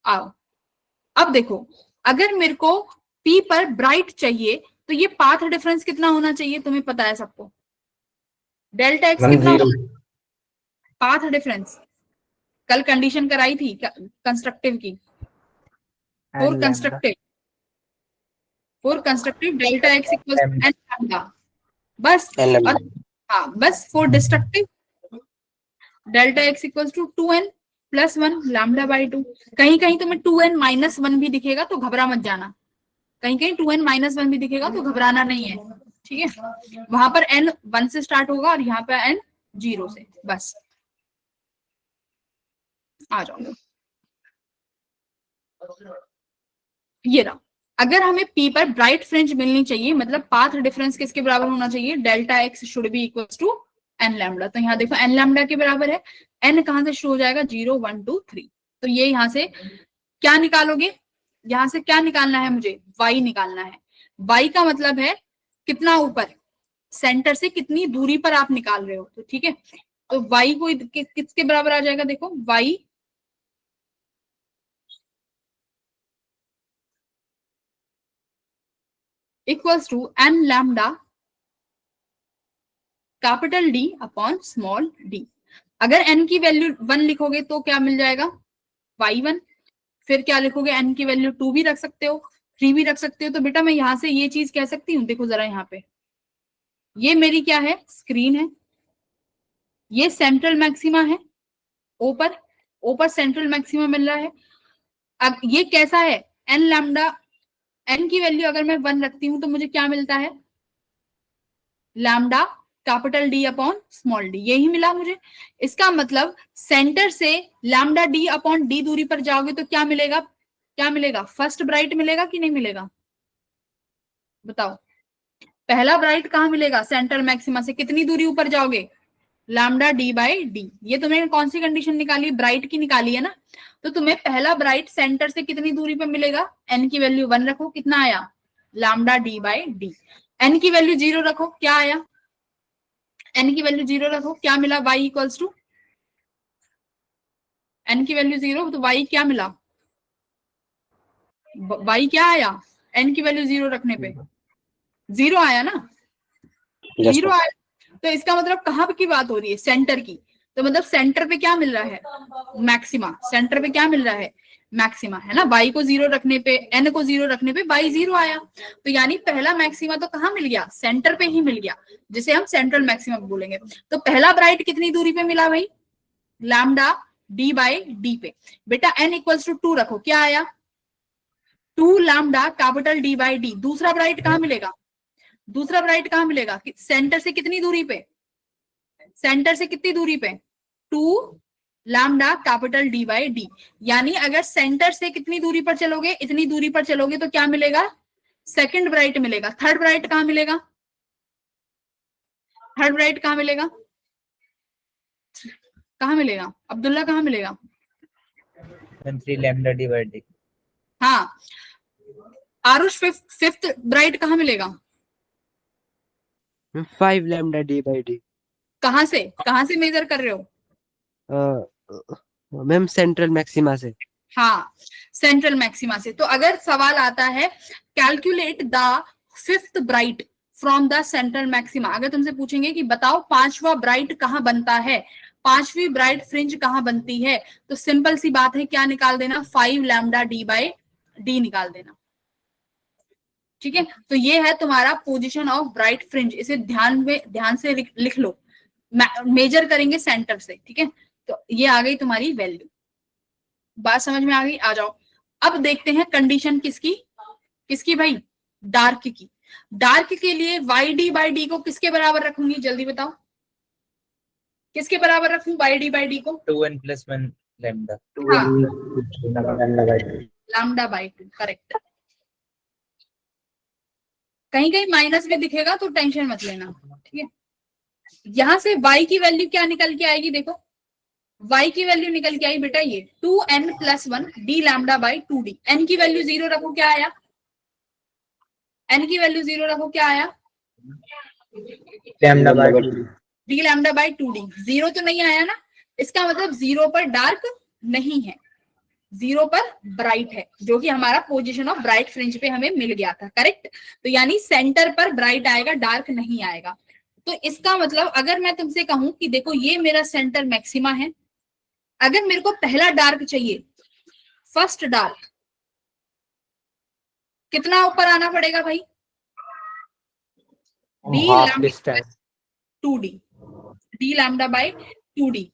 आओ अब देखो, अगर मेरे को P पर ब्राइट चाहिए तो ये पाथ डिफरेंस कितना होना चाहिए, तुम्हें पता है सबको? डेल्टा x कितना होना? पाथ डिफरेंस कल कंडीशन कराई थी कंस्ट्रक्टिव की, for constructive delta x equal to n lambda. बस हाँ, बस for destructive delta x equal to 2n plus 1 lambda by 2। कहीं कहीं तुम्हें 2n माइनस 1 भी दिखेगा तो घबरा मत जाना, कहीं कहीं 2n माइनस 1 भी दिखेगा तो घबराना नहीं है। ठीक है, वहां पर n 1 से स्टार्ट होगा और यहाँ पे n 0 से। बस आ जाओ, ये रहा। अगर हमें P पर ब्राइट फ्रिंज मिलनी चाहिए, मतलब पाथ डिफरेंस किसके बराबर होना चाहिए? Delta x should be equal to n lambda. तो यहाँ देखो n लैम्डा के बराबर है, n कहां से शुरू हो जाएगा? 0 1 2 3। तो ये यहाँ से क्या निकालोगे? यहाँ से क्या निकालना है मुझे? y निकालना है। y का मतलब है कितना ऊपर, सेंटर से कितनी दूरी पर आप निकाल रहे हो। तो ठीक है, तो y को किसके बराबर आ जाएगा? देखो y equals to n lambda capital D upon small d। अगर n की वैल्यू 1 लिखोगे तो क्या मिल जाएगा? y1। फिर क्या लिखोगे? n की वैल्यू 2 भी रख सकते हो, 3 भी रख सकते हो। तो बेटा मैं यहां से ये चीज कह सकती हूँ, देखो जरा यहाँ पे, ये मेरी क्या है? स्क्रीन है, ये सेंट्रल मैक्सिमा है, ऊपर सेंट्रल मैक्सिमा मिल रहा है। अब ये कैसा है? n लैम्डा, n की वैल्यू अगर मैं 1 रखती हूँ तो मुझे क्या मिलता है? Lambda capital D upon small d, यही मिला मुझे। इसका मतलब सेंटर से लैम्डा D अपॉन D दूरी पर जाओगे तो क्या मिलेगा? क्या मिलेगा? फर्स्ट ब्राइट मिलेगा कि नहीं मिलेगा? बताओ, पहला ब्राइट कहाँ मिलेगा? सेंट्रल मैक्सिमा से कितनी दूरी ऊपर जाओगे? Lambda D by D. ये तुम्हें कौन सी कंडीशन निकाली? ब्राइट की निकाली है ना। तो तुम्हें पहला ब्राइट सेंटर से कितनी दूरी पर मिलेगा? n की वैल्यू 1 रखो, कितना आया? Lambda D by D. n की वैल्यू 0 रखो, क्या आया? n की वैल्यू 0 रखो, क्या मिला? y इक्वल्स टू, n की वैल्यू 0 तो y क्या मिला? y क्या आया? n की वैल्यू 0 रखने पे 0 आया ना, 0 आया। तो इसका मतलब कहाँ की बात हो रही है? सेंटर की। तो मतलब सेंटर पे क्या मिल रहा है? मैक्सिमा। सेंटर पे क्या मिल रहा है? मैक्सिमा, है ना। y को 0 रखने पे, n को 0 रखने पे y 0 आया। तो यानी पहला मैक्सिमा तो कहाँ मिल गया? सेंटर पे ही मिल गया, जिसे हम सेंट्रल मैक्सिमा बोलेंगे। तो पहला ब्राइट कितनी दूरी पे मिला भाई? लैम्डा D बाई डी पे। बेटा n इक्वल्स टू 2 रखो, क्या आया? 2 lambda capital D by D. दूसरा ब्राइट कहाँ मिलेगा? दूसरा ब्राइट कहाँ मिलेगा? सेंटर से कितनी दूरी पे? सेंटर से कितनी दूरी पे? 2 lambda capital D by D. यानी अगर सेंटर से कितनी दूरी पर चलोगे? इतनी दूरी पर चलोगे तो क्या मिलेगा? सेकंड ब्राइट मिलेगा। थर्ड ब्राइट कहाँ मिलेगा? थर्ड ब्राइट कहाँ मिलेगा? कहाँ मिलेगा अब्दुल्ला? कहाँ मिलेगा? 3 लैम्डा D by D। हाँ, आरुष फिफ्थ ब्राइट कहाँ मिलेगा? 5 लैम्डा D बाई डी। कहाँ से मेजर कर रहे हो? मैम सेंट्रल मैक्सिमा से। हाँ, सेंट्रल मैक्सिमा से। तो अगर सवाल आता है calculate the fifth bright from the central maxima, अगर तुमसे पूछेंगे कि बताओ पांचवा ब्राइट कहाँ बनता है, पांचवी ब्राइट फ्रिंज कहाँ बनती है, तो सिंपल सी बात है, क्या निकाल देना? 5 लैम्डा D बाई डी निकाल देना। ठीक है, तो ये है तुम्हारा पोजीशन ऑफ ब्राइट फ्रिंज। इसे ध्यान से लिख लो। मेजर करेंगे सेंटर से, ठीक है। तो ये आ गई तुम्हारी वैल्यू, बात समझ में आ गई? आ जाओ, अब देखते हैं कंडीशन किसकी भाई? डार्क की। डार्क के लिए YD बाई डी को किसके बराबर रखूंगी? जल्दी बताओ, किसके बराबर रखूं YD बाई डी को? 2n plus 1 lambda. हाँ लैम्डा लैम्डा बाई 2 करेक्ट। कहीं कहीं माइनस भी दिखेगा तो टेंशन मत लेना, ठीक है। यहां से y की वैल्यू क्या निकल के आएगी, देखो y की वैल्यू निकल के आई बेटा ये 2n+1 d lambda by 2d। n की वैल्यू 0 रखो, क्या आया? n की वैल्यू 0 रखो, क्या आया? Lambda by d lambda by 2d। 0 तो नहीं आया ना, इसका मतलब 0 पर डार्क नहीं है, 0 पर ब्राइट है, जो कि हमारा पोजीशन ऑफ ब्राइट फ्रिंज पे हमें मिल गया था, करेक्ट। तो यानी सेंटर पर ब्राइट आएगा, डार्क नहीं आएगा। तो इसका मतलब अगर मैं तुमसे कहूं कि देखो ये मेरा सेंटर मैक्सिमा है, अगर मेरे को पहला डार्क चाहिए, फर्स्ट डार्क, कितना ऊपर आना पड़ेगा भाई? d half lambda distance 2d, d lambda by 2d।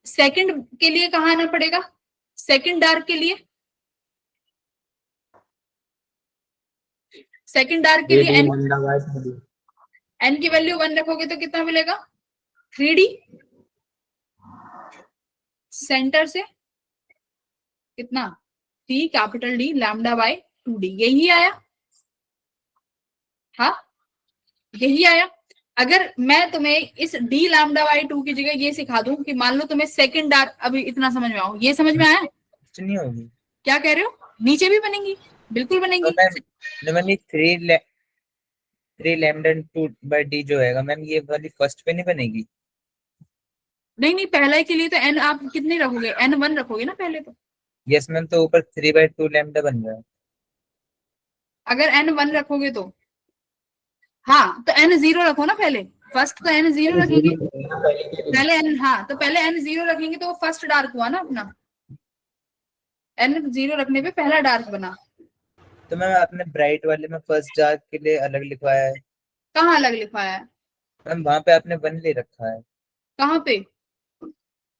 Second के लिए कहाँ आना पड़ेगा? सेकंड डार्क के लिए, सेकंड डार्क के लिए n की वैल्यू 1 रखोगे तो कितना मिलेगा? 3d। सेंटर से कितना? 3 capital D lambda by 2d। यही आया, हाँ यही आया। अगर मैं तुम्हें इस d लैम्डा बाय 2 की जगह ये सिखा दूं कि मान लो तुम्हें सेकंड डार्क, अभी इतना समझ में आओ, ये समझ में आया? कुछ नहीं होगी। क्या कह रहे हो? नीचे भी बनेंगी, बिल्कुल तो बनेंगी। मैम मैम ये 3 लैम्डा 2 बाय d जो है मैम, ये वाली फर्स्ट पे नहीं बनेगी? नहीं नहीं, पहले के लिए तो n आप कितने रखोगे? n1 रखोगे ना पहले तो। यस मैम, तो ऊपर 3/2 लैम्डा बन रहा है। अगर n1 रखोगे तो, हाँ तो n0 रखो ना पहले, फर्स्ट तो n0 रखेंगे पहले n, हाँ तो पहले n0 रखेंगे तो वो फर्स्ट डार्क हुआ ना अपना, n0 रखने पे पहला डार्क बना। तो मैम आपने ब्राइट वाले में फर्स्ट डार्क के लिए अलग लिखवाया है? कहाँ अलग लिखवाया है? मैम वहां पे आपने 1 ले रखा है। कहाँ पे?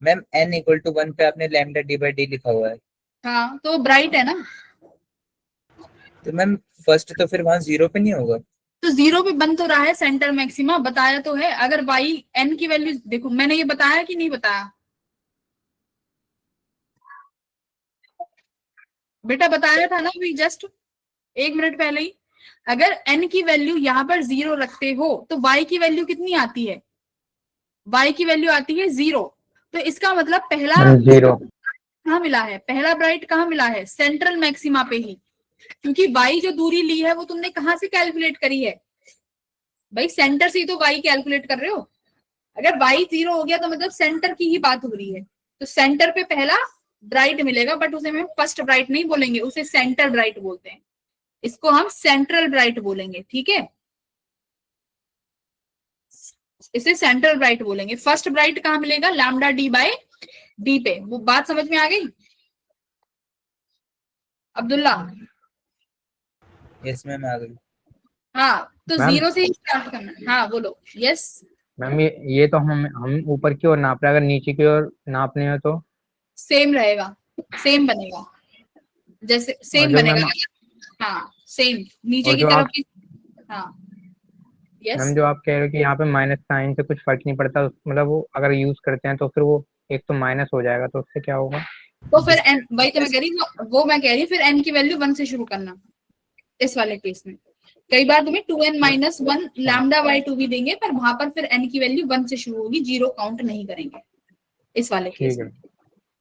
मैम n = 1 पे आपने लैम्डा d/d लिखा हुआ है। हाँ तो ब्राइट है ना, तो मैम फर्स्ट तो फिर वहां 0 पे नहीं होगा? तो 0 पे बन तो रहा है सेंटर मैक्सिमा, बताया तो है। अगर y n की वैल्यू देखो, मैंने ये बताया कि नहीं बताया बेटा? बताया था ना अभी जस्ट 1 मिनट पहले ही। अगर n की वैल्यू यहाँ पर 0 रखते हो तो y की वैल्यू कितनी आती है? y की वैल्यू आती है 0। तो इसका मतलब पहला 0 कहाँ मिला है? पहला ब्राइट कहाँ मिला है? सेंट्रल मैक्सिमा पे ही, क्योंकि y जो दूरी ली है वो तुमने कहाँ से कैलकुलेट करी है भाई? सेंटर से ही तो y कैलकुलेट कर रहे हो। अगर y 0 हो गया तो मतलब सेंटर की ही बात हो रही है। तो सेंटर पे पहला ब्राइट मिलेगा, बट उसे हम फर्स्ट ब्राइट नहीं बोलेंगे, उसे सेंटर ब्राइट बोलते हैं। इसको हम सेंट्रल ब्राइट बोलेंगे, ठीक है, इसे सेंट्रल ब्राइट बोलेंगे। फर्स्ट ब्राइट कहाँ मिलेगा? लैम्डा d/d पे। वो बात समझ में आ गई अब्दुल्ला? यस मैम आ गई। हाँ तो मैम 0 से ही स्टार्ट करना है। हाँ बोलो। यस मैम ये तो हम ऊपर की ओर नाप रहे हैं, अगर नीचे की ओर नापने हो तो? सेम रहेगा, सेम बनेगा, जैसे और सेम जो बनेगा। मैम हाँ सेम नीचे और की जो तरफ आप भी। हाँ यस। मैम जो आप कह रहे हो कि यहाँ पे माइनस साइन से कुछ फर्क नहीं पड़ता, मतलब वो अगर यूज करते हैं तो फिर वो एक तो माइनस हो जाएगा, तो उससे क्या होगा? तो फिर n, वही तो मैं कह रही हूँ, वो मैं कह रही हूँ फिर n की वैल्यू 1 से शुरू करना। इस वाले केस में कई बार तुम्हें 2n-1 लैम्डा बाय 2 भी देंगे, पर वहां पर फिर n की वैल्यू 1 से शुरू होगी, 0 काउंट नहीं करेंगे इस वाले केस ठीक है। में।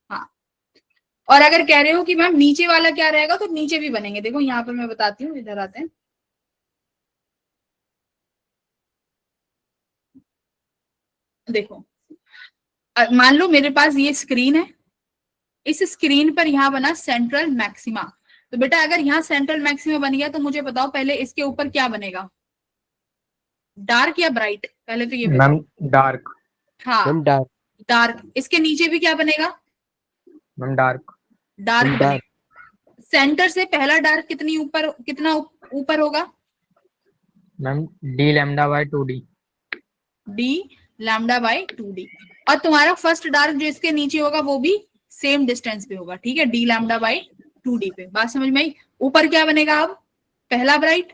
हाँ और अगर कह रहे हो कि मैम नीचे वाला क्या रहेगा, तो नीचे भी बनेंगे। देखो यहाँ पर मैं बताती हूँ, इधर आते हैं। देखो मान लो मेरे पास ये स्क्रीन है, इस स्क्रीन पर यहाँ बना सेंट्रल मैक्सिमा। तो बेटा अगर यहाँ सेंट्रल मैक्सिमा बन गया तो मुझे बताओ पहले इसके ऊपर क्या बनेगा? डार्क या ब्राइट? पहले तो ये बताओ। Ma'am dark. हाँ मैम डार्क। डार्क। इसके नीचे भी क्या बनेगा? Ma'am dark. डार्क मैम बनेगा। डार्क। सेंटर से पहला डार्क कितना ऊपर होगा? Ma'am d lambda by 2d। d lambda by 2d। और तुम्हारा फर्स्ट डार्क जो इसके नीचे होगा वो भी सेम डिस्टेंस पे होगा, ठीक है, d लैम्डा बाय 2d पे। बात समझ में आई? ऊपर क्या बनेगा अब? पहला ब्राइट।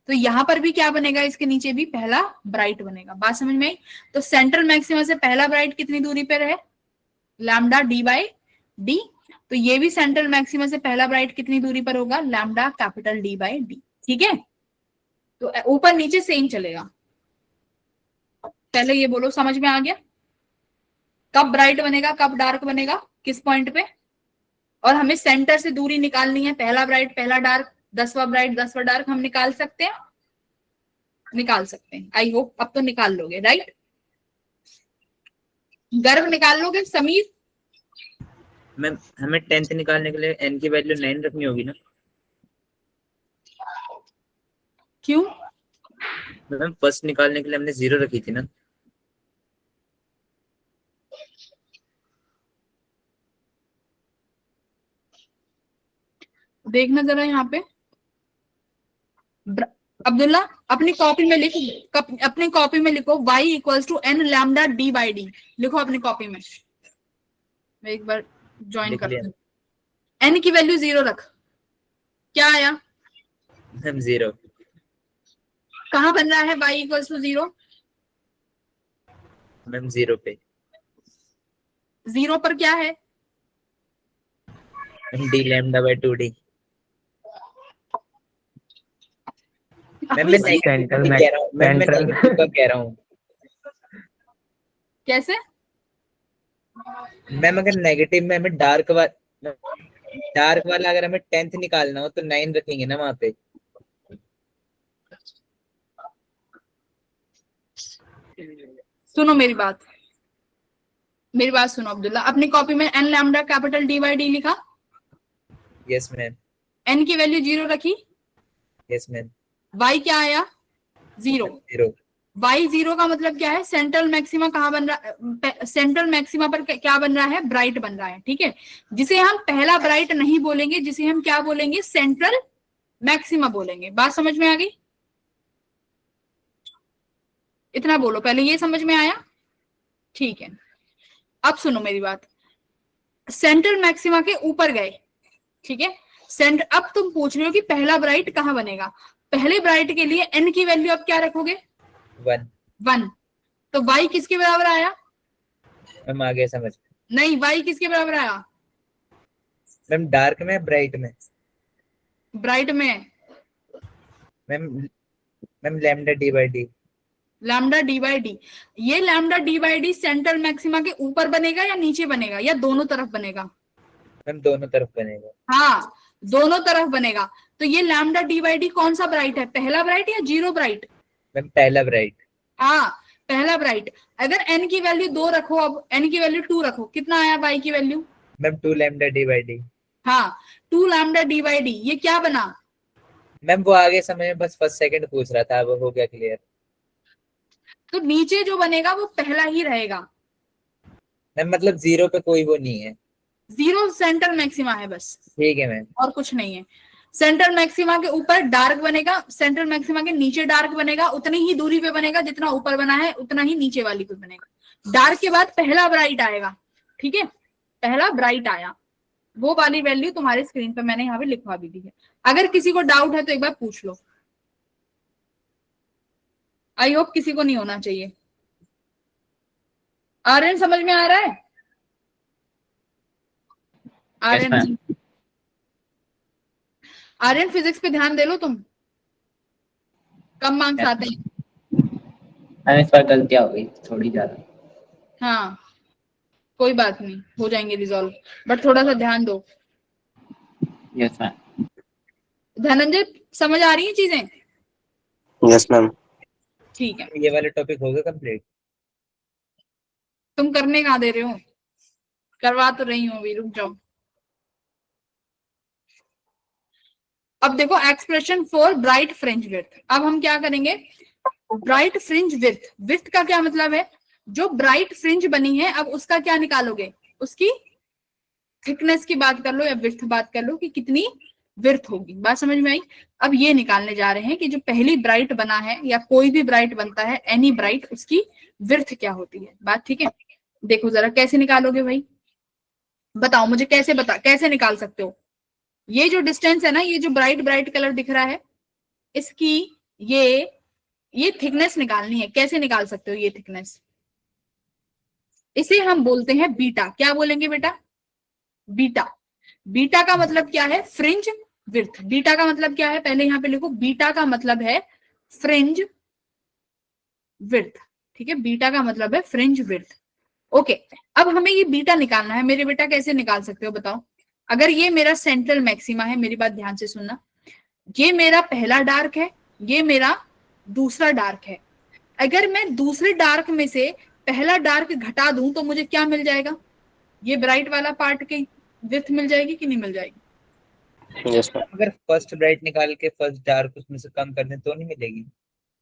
तो यहाँ पर भी क्या बनेगा? इसके नीचे भी पहला ब्राइट बनेगा। बात समझ में आई? तो सेंट्रल मैक्सिमा से पहला ब्राइट कितनी दूरी पे रहे? Lambda d by D. तो ये भी सेंट्रल मैक्सिमा से पहला ब्राइट कितनी दूरी पर होगा, lambda capital D by D. ठीक है, तो ऊपर नीचे सेम चलेगा। पहले ये बोलो समझ में आ गया, कब ब्राइट बनेगा कब डार्क बनेगा, किस पॉइंट पे, और हमें सेंटर से दूरी निकालनी है, पहला ब्राइट पहला डार्क, 10वां ब्राइट 10वां डार्क, हम निकाल सकते हैं, निकाल सकते हैं। आई होप अब तो निकाल लोगे, राइट। गर्भ निकाल लोगे समीर? मैम हमें 10th निकालने के लिए n की वैल्यू 9 रखनी होगी ना? क्यों? मैम फर्स्ट निकालने के लिए हमने 0 रखी थी ना। देखना जरा यहाँ पे अब्दुल्ला, अपनी कॉपी में लिख, अपनी कॉपी में लिखो y equals to n lambda d by D, लिखो अपनी कॉपी में। मैं एक बार ज्वाइन लिख कर लिया। दूं। n की वैल्यू 0 रख, क्या आया? मैम 0। कहाँ बन रहा है y इक्वल्स टू 0? मैम 0 पे। 0 पर क्या है? d lambda by 2d। Ma'am अभी मैं सी- सेंट्रल नेगेटिव कह रहा हूँ, मैम मैं सेंट्रल नेगेटिव का कह रहा हूँ। कैसे? मैम अगर नेगेटिव में हमें डार्क वाला अगर हमें 10th निकालना हो तो 9 रखेंगे ना वहां पे। सुनो मेरी बात, मेरी बात सुनो अब्दुल्ला, अपनी कॉपी में n lambda capital D by D लिखा, यस मैम। n की वैल्यू 0 रखी, यस मैम। y क्या आया? 0। 0। y 0 का मतलब क्या है, सेंट्रल मैक्सिमा कहाँ बन रहा है, सेंट्रल मैक्सिमा पर क्या बन रहा है, ब्राइट बन रहा है। ठीक है, जिसे हम पहला ब्राइट नहीं बोलेंगे, जिसे हम क्या बोलेंगे, सेंट्रल मैक्सिमा बोलेंगे। बात समझ में आ गई? इतना बोलो पहले, ये समझ में आया? ठीक है, अब सुनो मेरी बात, सेंट्रल मैक्सिमा के ऊपर गए, ठीक है, अब तुम पूछ रहे हो कि पहला ब्राइट कहाँ बनेगा। पहले ब्राइट के लिए n की वैल्यू अब क्या रखोगे? 1। 1। तो y किसके बराबर आया? मैम आगे समझ। नहीं, y किसके बराबर आया? मैम डार्क में ब्राइट में? ब्राइट में ma'am ma'am lambda d by D. Lambda D by D. ये lambda D by D central maxima के ऊपर बनेगा या नीचे बनेगा या दोनों तरफ बनेगा? मैम दोनों तरफ बनेगा। हाँ, दोनों तरफ बनेगा। तो ये लैम्डा डी बाई डी कौन सा ब्राइट है, पहला ब्राइट या 0 ब्राइट? मैम पहला ब्राइट। हाँ, पहला ब्राइट। अगर n की वैल्यू 2 रखो, अब n की वैल्यू 2 रखो, कितना आया y की value? Ma'am 2 lambda d by D. हाँ, 2 लैम्डा डी बाई डी। ये क्या बना? मैम वो आगे समय में बस फर्स्ट सेकंड पूछ रहा था, अब हो गया क्लियर। तो नीचे जो बनेगा वो पहला ही रहेगा। मैम मतलब 0 पे कोई वो नहीं है। 0 सेंट्रल मैक्सिमा है बस, ठीक है मैम। और कुछ नहीं है। सेंट्रल मैक्सिमा के ऊपर डार्क बनेगा, सेंट्रल मैक्सिमा के नीचे डार्क बनेगा, उतनी ही दूरी पे बनेगा जितना ऊपर बना है, उतना ही नीचे वाली पे बनेगा। डार्क के बाद पहला ब्राइट आएगा, ठीक है, पहला ब्राइट आया, वो वाली वैल्यू तुम्हारी स्क्रीन पे मैंने यहाँ पे लिखवा भी दी है। अगर किसी को डाउट है तो एक बार पूछ लो, आई होप किसी को नहीं होना चाहिए। आर्यन समझ में आ रहा है? आर्यन, आर्यन फिजिक्स पे ध्यान दे लो तुम, कम मार्क्स आते हैं। इस बार गलतियां हो गई थोड़ी ज्यादा। हाँ, कोई बात नहीं, हो जाएंगे रिजॉल्व, बट थोड़ा सा ध्यान दो। Yes ma'am. धनंजय, समझ आ रही है चीजें? Yes ma'am. ठीक है, ये वाला टॉपिक हो गया कंप्लीट? तुम करने कहाँ दे रहे हो, करवा तो रही हूँ अभी, रुक जाओ। अब देखो expression for bright fringe width. अब हम क्या करेंगे, ब्राइट फ्रिंज विड्थ, विड्थ का क्या मतलब है, जो ब्राइट फ्रिंज बनी है, अब उसका क्या निकालोगे, उसकी थिकनेस की बात कर लो या विड्थ बात कर लो कि कितनी विड्थ होगी। बात समझ में आई? अब ये निकालने जा रहे हैं कि जो पहली ब्राइट बना है या कोई भी ब्राइट बनता है, एनी ब्राइट, उसकी विड्थ क्या होती है। बात ठीक है? देखो जरा कैसे निकालोगे भाई, बताओ मुझे, कैसे निकाल सकते हो? ये जो डिस्टेंस है ना, ये जो ब्राइट ब्राइट कलर दिख रहा है, इसकी ये थिकनेस निकालनी है। कैसे निकाल सकते हो ये थिकनेस? इसे हम बोलते हैं बीटा। क्या बोलेंगे बेटा? बीटा। बीटा का मतलब क्या है? Fringe width. बीटा का मतलब क्या है? पहले यहां पे लिखो, बीटा का मतलब है फ्रिंज विड्थ। ठीक है, बीटा का मतलब है फ्रिंज विड्थ। ओके, अब हमें ये बीटा निकालना है। मेरे बेटा कैसे निकाल सकते हो बताओ? अगर ये मेरा सेंट्रल मैक्सिमा है, मेरी बात ध्यान से सुनना, ये मेरा पहला डार्क है, ये मेरा दूसरा डार्क है। अगर मैं दूसरे डार्क में से पहला डार्क घटा दूं तो मुझे क्या मिल जाएगा? ये ब्राइट वाला पार्ट की विड्थ मिल जाएगी कि नहीं मिल जाएगी? Yes ma'am. अगर फर्स्ट ब्राइट निकाल के फर्स्ट डार्क उसमें से कम कर दें तो नहीं मिलेगी?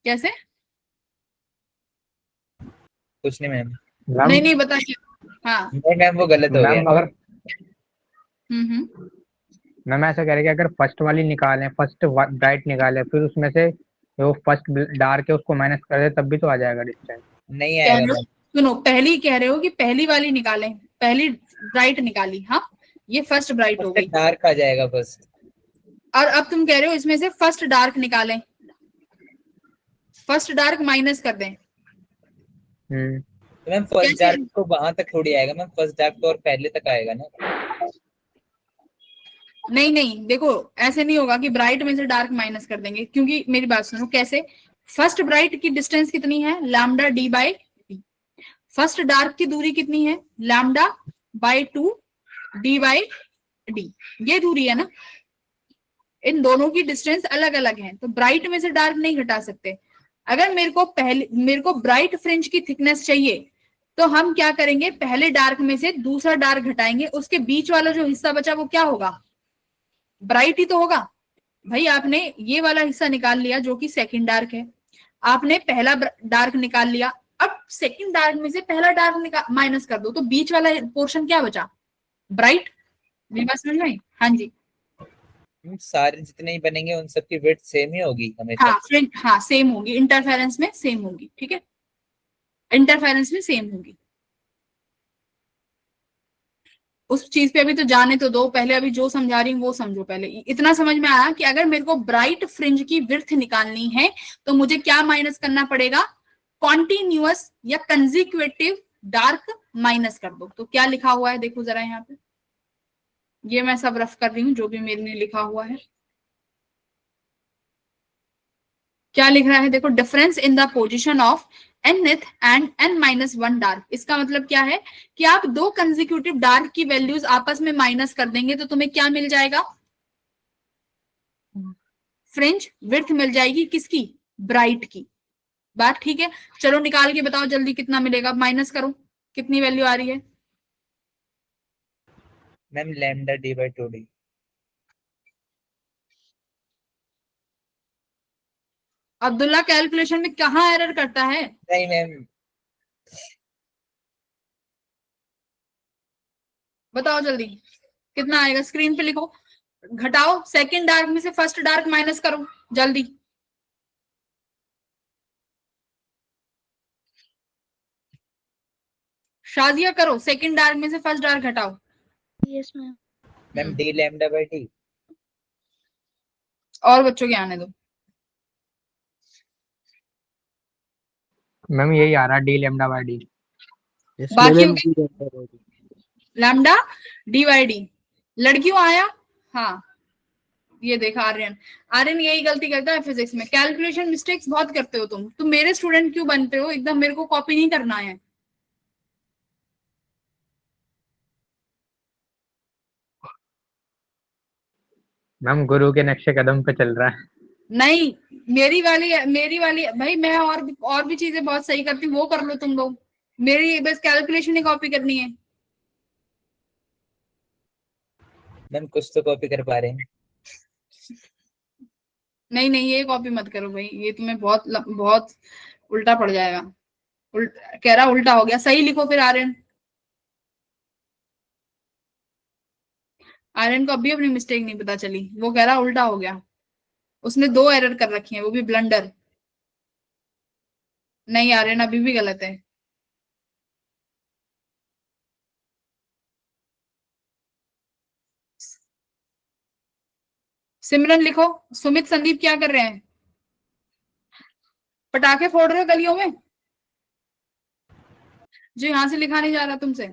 कैसे? कुछ नहीं मैम। मैम नहीं नहीं बताइए। हाँ। नहीं मैम, वो गलत हो मैम गया। अगर हम्म। मैम ऐसा कह रहे कि अगर फर्स्ट वाली निकालें, फर्स्ट ब्राइट निकालें, फिर उसमें से जो फर्स्ट डार्क है उसको माइनस कर दे, तब भी तो आ जाएगा डिस्टेंस। नहीं कह आएगा रहे हो, मैम। सुनो, पहली कह रहे हो कि पहली वाली निकालें, पहली ब्राइट निकाली, हाँ, ये फर्स्ट ब्राइट हो गई, डार्क आ जाएगा फर्स्ट। और अब तुम कह रहे हो इसमें से फर्स्ट डार्क निकालें, फर्स्ट डार्क माइनस कर दें। तो मैम फर्स्ट कैसे? डार्क तो वहां तक थोड़ी आएगा मैम, फर्स्ट डार्क तो और पहले तक आएगा ना। नहीं नहीं, देखो ऐसे नहीं होगा कि ब्राइट में से डार्क माइनस कर देंगे, क्योंकि मेरी बात सुनो कैसे। फर्स्ट ब्राइट की डिस्टेंस कितनी है? Lambda D by D. First dark की दूरी कितनी है? Lambda by 2 D by D. ये दूरी है ना, इन दोनों की डिस्टेंस अलग अलग है, तो ब्राइट में से डार्क नहीं घटा सकते। अगर मेरे को ब्राइट फ्रिंज की थिकनेस चाहिए, तो हम क्या करेंगे? पहले डार्क में से दूसरा डार्क घटाएंगे, उसके बीच वाला जो हिस्सा बचा वो क्या होगा? ब्राइट ही तो होगा। भाई आपने ये वाला हिस्सा निकाल लिया जो कि सेकंड डार्क है, आपने पहला डार्क निकाल लिया, अब सेकंड डार्क में से पहला डार्क माइनस कर दो, तो बीच वाला पोर्शन क्या बचा? ब्राइट। मेरी बात समझ में आई? हाँ जी। सारे जितने ही बनेंगे उन सबकी विड्थ सेम ही होगी हमेशा। हाँ फ्रिंज, हाँ सेम होगी, इंटरफेरेंस में सेम होगी। ठीक है, इंटरफेरेंस में सेम होगी। उस चीज पे अभी तो जाने तो दो, पहले अभी जो समझा रही हूँ वो समझो। पहले इतना समझ में आया कि अगर मेरे को ब्राइट फ्रिंज की विड्थ निकालनी है तो मुझे क्या माइनस करना पड़ेगा? कॉन्टिन्यूअस या कंजिक्यूटिव डार्क माइनस कर दो। तो क्या लिखा हुआ है देखो जरा यहाँ पे, ये मैं सब रफ कर रही हूँ जो भी मेरे ने लिखा हुआ है। क्या लिख रहा है देखो, difference in the position of nth and n-1 dark. इसका मतलब क्या है कि आप दो कंजिक्यूटिव डार्क की वैल्यूज आपस में माइनस कर देंगे तो तुम्हें क्या मिल जाएगा? फ्रिंज विड्थ मिल जाएगी, किसकी? ब्राइट की। बात ठीक है? चलो निकाल के बताओ जल्दी, कितना मिलेगा? माइनस करो, कितनी वैल्यू आ रही है? Ma'am lambda D by 2d। Abdullah calculation में कहाँ एरर करता है? नहीं मैम, बताओ जल्दी कितना आएगा, स्क्रीन पे लिखो, घटाओ, सेकंड डार्क में से फर्स्ट डार्क माइनस करो जल्दी। शाजिया करो, सेकंड डार्क में से फर्स्ट डार्क घटाओ। Yes, ma'am. Ma'am D lambda by D. और बच्चों के आने दो। मैम यही आ रहा, डी लेमडा बाई डी। बाकियों के लैम्डा डी बाई डी। लड़कियों आया? हाँ, ये देखा आर्यन, आर्यन यही गलती करता है फिजिक्स में, कैलकुलेशन मिस्टेक्स बहुत करते हो तुम मेरे स्टूडेंट क्यों बनते हो? एकदम मेरे को कॉपी नहीं करना है। मैम गुरु के नक्शे कदम पे चल रहा है। नहीं, मेरी वाली भाई, मैं और भी चीजें बहुत सही करती हूँ, वो कर लो तुम लोग, मेरी बस कैलकुलेशन ही कॉपी करनी है। मैम कुछ तो कॉपी कर पा रहे हैं। नहीं नहीं, ये कॉपी मत करो भाई, ये तुम्हें बहुत बहुत उल्टा पड़ जाएगा। कह रहा उल्टा हो गया, सही लिखो फिर आर्यन। आर्यन को अभी अपनी मिस्टेक नहीं पता चली, वो कह रहा उल्टा हो गया। उसने 2 एरर कर रखी है, वो भी ब्लंडर। नहीं आर्यन अभी भी गलत है। सिमरन लिखो। सुमित संदीप क्या कर रहे हैं? पटाखे फोड़ रहे हो गलियों में? जो यहां से लिखा नहीं जा रहा तुमसे।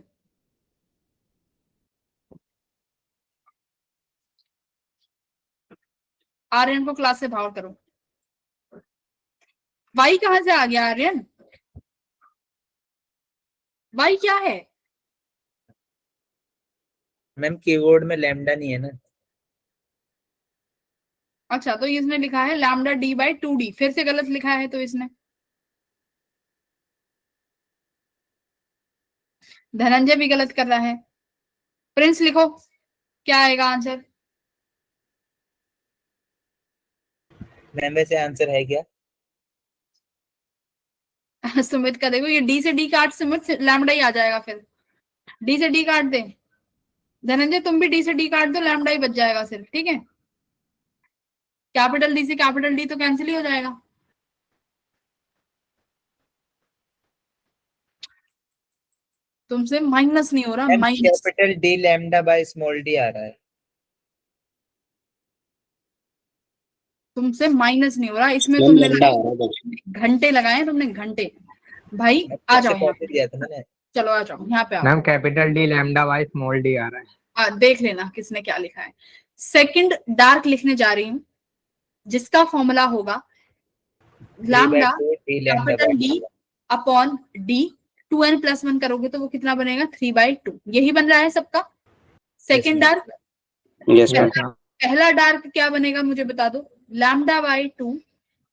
आर्यन को क्लास से बाहर करो। वाई कहाँ से आ गया आर्यन? वाई क्या है? मैम कीबोर्ड में लैम्डा नहीं है ना। अच्छा, तो इसने लिखा है लैम्डा डी बाई 2d, फिर से गलत लिखा है तो इसने। धनंजय भी गलत कर रहा है। प्रिंस लिखो क्या आएगा आंसर। मैम वैसे आंसर है क्या? सुमित का देखो, ये डी से डी काट, सुमित लैम्डा ही आ जाएगा, फिर डी से डी काट दे। धनंजय तुम भी डी से डी काट दो, लैम्डा ही बच जाएगा सिर्फ, ठीक है। कैपिटल डी से कैपिटल डी तो कैंसिल ही हो जाएगा। तुमसे माइनस नहीं हो रहा, ma'am minus. Capital D lambda by small D आ रहा है। तुमसे माइनस नहीं हो रहा, इसमें मैम तुमने लैम्डा आ रहा है बस। घंटे लगाए, तुमने घंटे। भाई आ जाओ यहाँ पे, दिया था मैंने। चलो आ जाओ यहाँ पे, आओ। Ma'am capital D lambda by small D आ रहा है। देख लेना किसने क्या लिखा है। सेकंड डार्क लिखने जा रही हूँ, जिसका फॉर्मूला होगा lambda capital D upon D, 2n+1 करोगे तो वो कितना बनेगा, 3/2। यही बन रहा है सबका। Second dark, yes ma'am. पहला डार्क क्या बनेगा मुझे बता दो, lambda by 2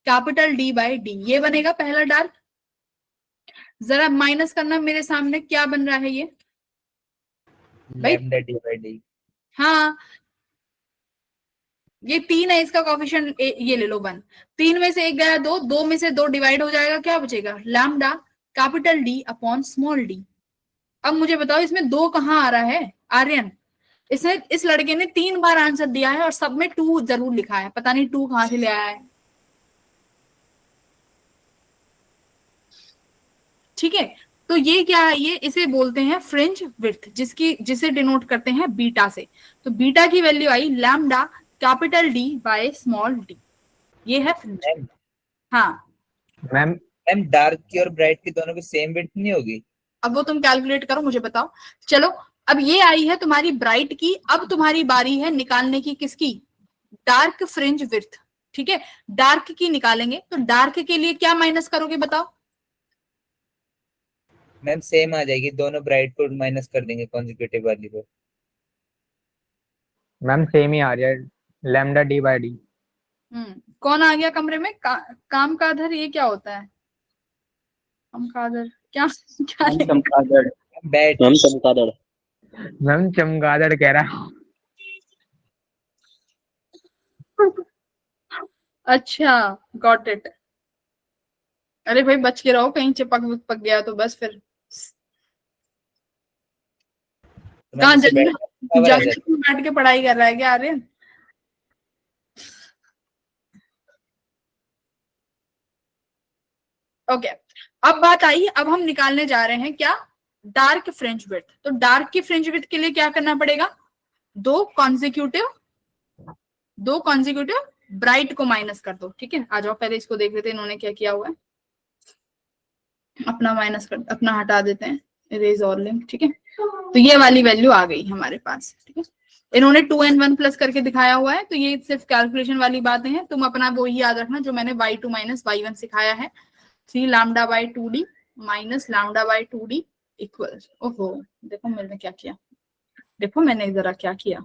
capital D by D, ये बनेगा पहला डार्क। जरा माइनस करना मेरे सामने, क्या बन रहा है ये लैम्डा डी बाय डी। हाँ, ये 3 है, इसका कोफिशिएंट ये ले लो 1। 3 में से 1 गया 2, 2 में से 2 डिवाइड हो जाएगा, क्या बचेगा, lambda capital D upon small D. अब मुझे बताओ इसमें 2 कहाँ आ रहा है आर्यन? इसने, इस लड़के ने 3 बार आंसर दिया है और सब में 2 जरूर लिखा है, पता नहीं 2 कहाँ से ले आया है। ठीक है, तो ये क्या है, ये इसे बोलते हैं फ्रिंज विड्थ, जिसे डिनोट करते हैं बीटा से। तो बीटा की वैल्यू आई lambda capital D bye small D, ये है फ्रिंज। हाँ मैम डार्क की और ब्राइट की दोनों की सेम विड्थ नहीं होगी? अब वो तुम कैलकुलेट करो, मुझे बताओ। चलो अब ये आई है तुम्हारी ब्राइट की, अब तुम्हारी बारी है निकालने की किसकी, डार्क फ्रिंज विड्थ। ठीक है, डार्क की निकालेंगे, तो डार्क के लिए क्या माइनस करोगे बताओ। मैम सेम आ जाएगी, दोनों ब्राइट को माइनस कर देंगे कॉन्जिक्यूटिव वाली को। मैम सेम ही आ रही है, लैम्डा डी बाय डी। कौन आ गया कमरे में? काम का आधार, ये क्या होता है? काम का आधार क्या क्या है? चमगादड़। बैट। मैम चमगादड़। मैम चमगादड़ कह रहा है। अच्छा, गॉट इट। अरे भाई बच के रहो, कहीं चिपक पक गया तो बस फिर कहाँ जंगल में बैठ के पढ़ाई कर रहा है क्या आर्यन? ओके, अब बात आई, अब हम निकालने जा रहे हैं क्या, डार्क फ्रिंज विड्थ। तो डार्क की फ्रिंज विड्थ के लिए क्या करना पड़ेगा, दो कॉन्जिक्यूटिव ब्राइट को माइनस कर दो। ठीक है, आ जाओ पहले इसको देख लेते हैं इन्होंने क्या किया हुआ है। अपना माइनस कर, अपना हटा देते हैं, इरेज और लिंक। ठीक है, तो ये वाली वैल्यू आ गई हमारे पास। ठीक है, इन्होंने 2n1 प्लस करके दिखाया हुआ है, तो ये सिर्फ कैलकुलेशन वाली बातें हैं, तुम अपना वो ही याद रखना जो मैंने y2 माइनस y1 सिखाया है। 3 lambda by 2d minus lambda by 2d equal, ओहो देखो मैंने क्या किया, देखो मैंने जरा क्या किया।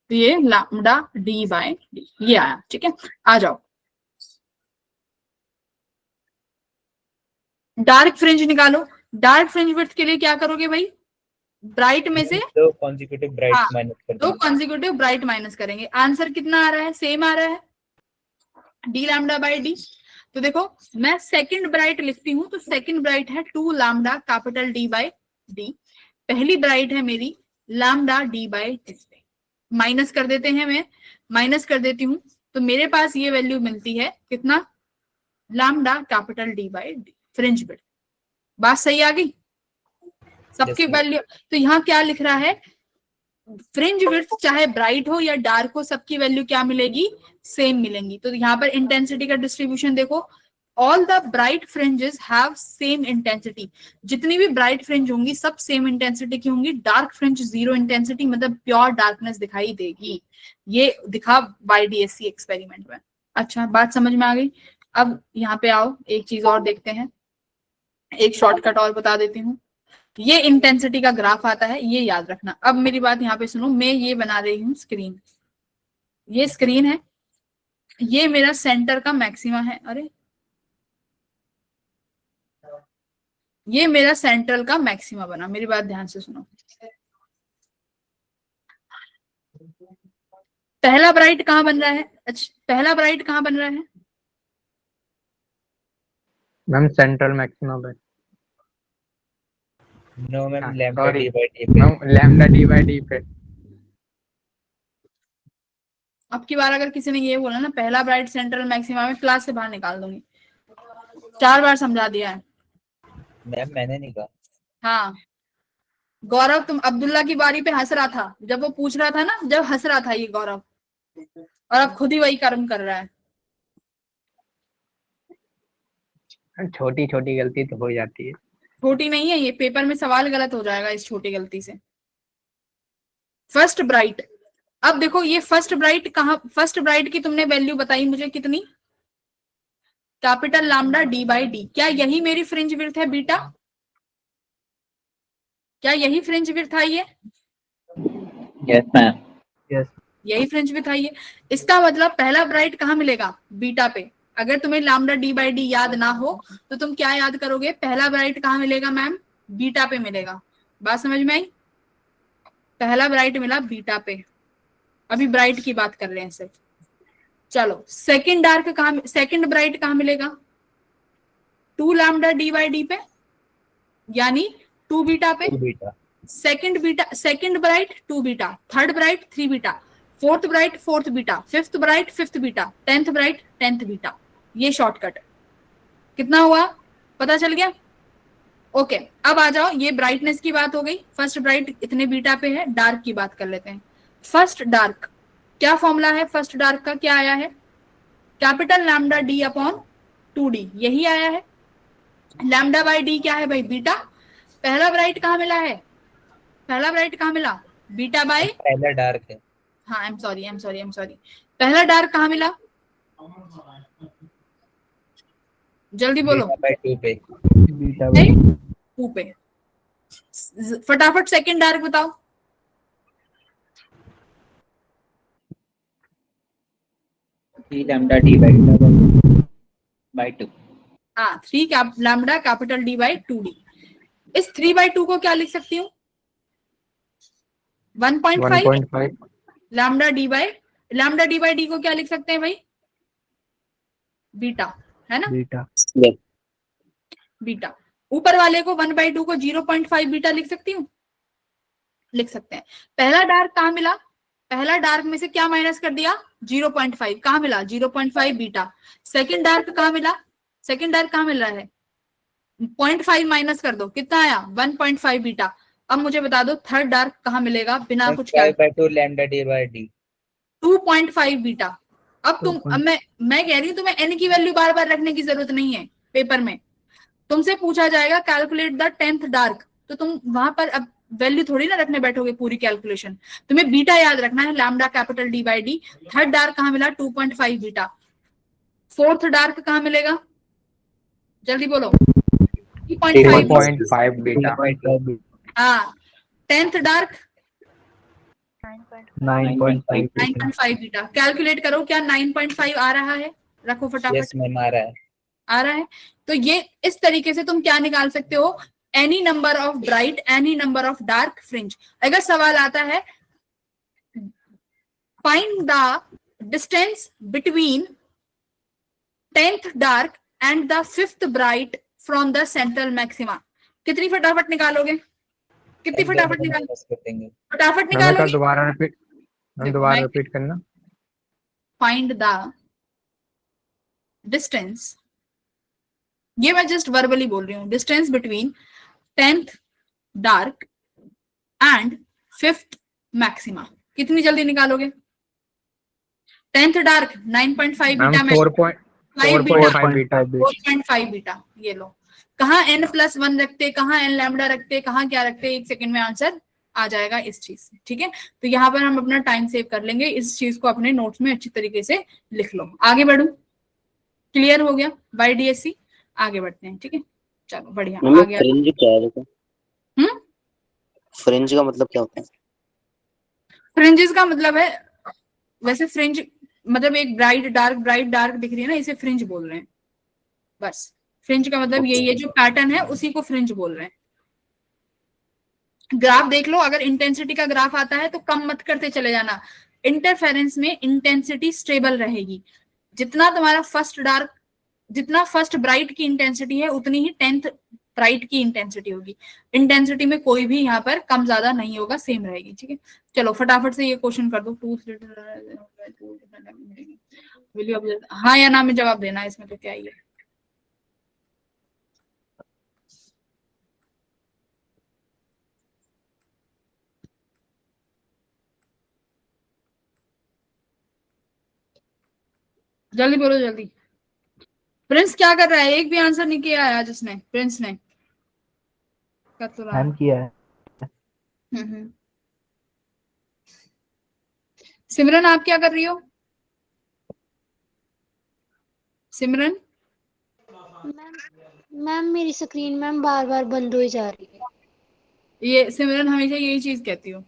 तो ये लैम्डा d बाय डी ये आया। ठीक है, आ जाओ डार्क फ्रिंज निकालो। डार्क फ्रिंज विड्थ के लिए क्या करोगे भाई, ब्राइट में से दो कॉन्जिक्यूटिव ब्राइट माइनस कर दो कॉन्जिक्यूटिव ब्राइट माइनस करेंगे। आंसर कितना आ रहा है, सेम आ रहा है, डी लैम्डा बाई डी। तो देखो मैं सेकंड ब्राइट लिखती हूँ, तो सेकंड ब्राइट है 2 lambda capital D by D, पहली ब्राइट है मेरी lambda D by D. Minus कर देते हैं, मैं माइनस कर देती हूँ, तो मेरे पास ये वैल्यू मिलती है कितना, lambda capital D by D fringe width. बात सही आ गई सबकी वैल्यू। तो यहाँ क्या लिख रहा है, फ्रिंज विड्थ चाहे ब्राइट हो या डार्क हो, सबकी वैल्यू क्या मिलेगी, सेम मिलेंगी। तो यहाँ पर इंटेंसिटी का डिस्ट्रीब्यूशन देखो, all the bright fringes have same intensity. जितनी भी ब्राइट फ्रिंज होंगी सब सेम इंटेंसिटी की होंगी। डार्क फ्रिंज जीरो इंटेंसिटी, मतलब प्योर डार्कनेस दिखाई देगी। ये दिखा YDSC एक्सपेरिमेंट में। अच्छा, बात समझ में आ गई। अब यहाँ पे आओ, एक चीज और देखते हैं, एक शॉर्टकट और बता देती हूँ। ये इंटेंसिटी का ग्राफ आता है, ये याद रखना। अब मेरी बात यहाँ पे सुनो, मैं ये बना रही हूँ स्क्रीन, ये स्क्रीन है, ये मेरा सेंटर का मैक्सिमा है। अरे ये मेरा सेंट्रल का मैक्सिमा बना। मेरी बात ध्यान से सुनो। पहला ब्राइट कहाँ बन रहा है? अच्छा, पहला ब्राइट कहाँ बन रहा है? मैम सेंट्रल मैक्सिमा पे। नो मैम, हाँ, lambda sorry. D by D पे। मैम लैम्डा d/d पे। अब की बार अगर किसी ने ये बोला ना पहला ब्राइट सेंट्रल मैक्सिमा में, क्लास से बाहर निकाल दूंगी। 4 बार समझा दिया है। मैम मैंने नहीं कहा। हाँ गौरव, तुम अब्दुल्ला की बारी पे हंस रहा था जब वो पूछ रहा था ना, जब हंस रहा था ये गौरव, और अब खुद ही वही कर्म कर रहा है। छोटी छोटी गलती तो हो जाती है। छोटी नहीं है ये, पेपर में सवाल गलत हो जाएगा इस छोटी गलती से। फर्स्ट ब्राइट, अब देखो ये फर्स्ट ब्राइट कहाँ, फर्स्ट ब्राइट की तुमने वैल्यू बताई मुझे कितनी? Capital lambda d/d। क्या यही मेरी फ्रिंज विड्थ है बीटा? क्या यही फ्रिंज विड्थ आई है? Yes ma'am. यही फ्रिंज विड्थ आई है। इसका मतलब पहला ब्राइट कहाँ मिलेगा? बीटा पे। अगर तुम्हें लैम्डा d/d याद ना हो तो तुम क्या याद करोगे? पहला ब्राइट कहाँ मिलेगा मैम? बीटा पे मिलेगा। बात समझ में आई? पहला ब्राइट मिला बीटा पे। अभी ब्राइट की बात कर रहे हैं सिर्फ। चलो सेकंड डार्क कहाँ, सेकंड ब्राइट कहाँ मिलेगा? 2 लैम्डा d/d पे, यानी 2 बीटा पे। Beta. Second bright 2 beta, third bright 3 beta, fourth bright 4th beta, fifth bright 5th beta, 10th bright 10th beta. ये शॉर्टकट कितना हुआ? पता चल गया? ओके, अब आ जाओ, ये ब्राइटनेस की बात हो गई। फर्स्ट ब्राइट इतने बीटा पे है। डार्क की बात कर लेते हैं। फर्स्ट डार्क, क्या फॉर्मूला है फर्स्ट डार्क का? क्या आया है? कैपिटल लैम्डा d/2d, यही आया है। लैम्डा बाई डी क्या है भाई? बीटा। पहला ब्राइट कहाँ मिला है? पहला ब्राइट कहाँ मिला? बीटा बाई, पहला डार्क है। हाँ आई एम सॉरी। पहला डार्क कहाँ मिला? जल्दी बोलो। बीटा बाई 2 पे। बीटा 2 पे। फटाफट सेकंड डार्क बताओ। 3 लैम्डा d बाई 2। हाँ 3 लैम्डा कैपिटल d/2d। इस 3/2 को क्या लिख सकती हूँ? 1.5 1.5 लैम्डा d/d को क्या लिख सकते हैं भाई? बीटा, है ना? बीटा। बीटा। ऊपर वाले को 1/2 को 0.5 बीटा लिख सकती हूँ? लिख सकते हैं। पहला डार्क कहाँ मिला? पहला डार्क में से क्या माइनस कर दिया? 0.5। कहाँ मिला? 0.5 बीटा। सेकंड डार्क कहाँ मिला? सेकंड डार्क कहाँ मिल रहा है? 0.5 माइनस कर दो, कितना आया? 1.5 बीटा। अब मुझे बता दो थर्ड डार्क कहाँ मिलेगा बिना कुछ 5/2 लैम्डा d/d। 2.5 बीटा। अब मैं कह रही हूँ तुम्हें n की वैल्यू बार बार रखने की जरूरत नहीं है। पेपर में तुमसे पूछा जाएगा कैलकुलेट द 10th डार्क, तो तुम वहां पर अब वैल्यू थोड़ी ना रखने बैठोगे पूरी कैलकुलेशन। तुम्हें बीटा याद रखना है, lambda capital d/d। Third dark कहाँ मिला? 2.5 बीटा। फोर्थ डार्क कहाँ मिलेगा? जल्दी बोलो। 3.5 बीटा। हाँ 10th डार्क 9.5 9.5 बीटा। कैलकुलेट करो, क्या 9.5 आ रहा है? रखो फटाफट। यस मैम, आ रहा है। आ रहा है। तो ये इस तरीके से तुम क्या निकाल सकते हो? Any number of bright, any number of dark fringe. अगर सवाल आता है find the distance between 10th dark and the 5th bright from the central maxima, कितनी फटाफट निकालोगे? कितनी फटाफट निकालोगे? फटाफट निकालोगे। दोबारा रिपीट करना। फाइंड द डिस्टेंस, ये मैं जस्ट वर्बली बोल रही हूँ, distance between 10th dark and 5th maxima. कितनी जल्दी निकालोगे? 10th डार्क 9.5 बीटा में 5 बीटा 4.5 बीटा 4.5 बीटा। ये लो, कहाँ n+1 रखते, कहाँ n लैम्डा रखते, कहाँ क्या रखते, 1 सेकंड में आंसर आ जाएगा इस चीज से। ठीक है, तो यहाँ पर हम अपना टाइम सेव कर लेंगे, इस चीज को अपने नोट्स में अच्छी तरीके से लिख लो। आगे बढ़ू, क्लियर हो गया बाय डीएससी? आगे बढ़ते हैं। ठीक है, चलो बढ़िया। आगे फ्रिंज क्या है देखो? हम्म, फ्रिंज का मतलब क्या होता है? फ्रिंजेस का मतलब है, वैसे फ्रिंज मतलब एक ब्राइट डार्क दिख रही है ना, इसे फ्रिंज बोल रहे हैं। बस फ्रिंज का मतलब यही है, जो पैटर्न है उसी को फ्रिंज बोल रहे हैं। ग्राफ देख लो, अगर इंटेंसिटी का ग्राफ आता है तो कम मत करते चले जाना। इंटरफेरेंस में इंटेंसिटी स्टेबल रहेगी। जितना तुम्हारा जितना फर्स्ट ब्राइट की इंटेंसिटी है, उतनी ही 10th ब्राइट की इंटेंसिटी होगी। इंटेंसिटी में कोई भी यहाँ पर कम ज्यादा नहीं होगा, सेम रहेगी। ठीक है, चलो फटाफट से ये क्वेश्चन कर दो। हाँ या ना में जवाब देना, इसमें तो क्या ही है। जल्दी बोलो जल्दी। प्रिंस क्या कर रहा है? एक भी आंसर नहीं किया है आज उसने, प्रिंस ने। कर तो रहा है। किया है। हम्म। सिमरन आप क्या कर रही हो? सिमरन मैम मेरी स्क्रीन मैम बार बार बंद हो जा रही है। ये सिमरन हमेशा यही चीज कहती हो।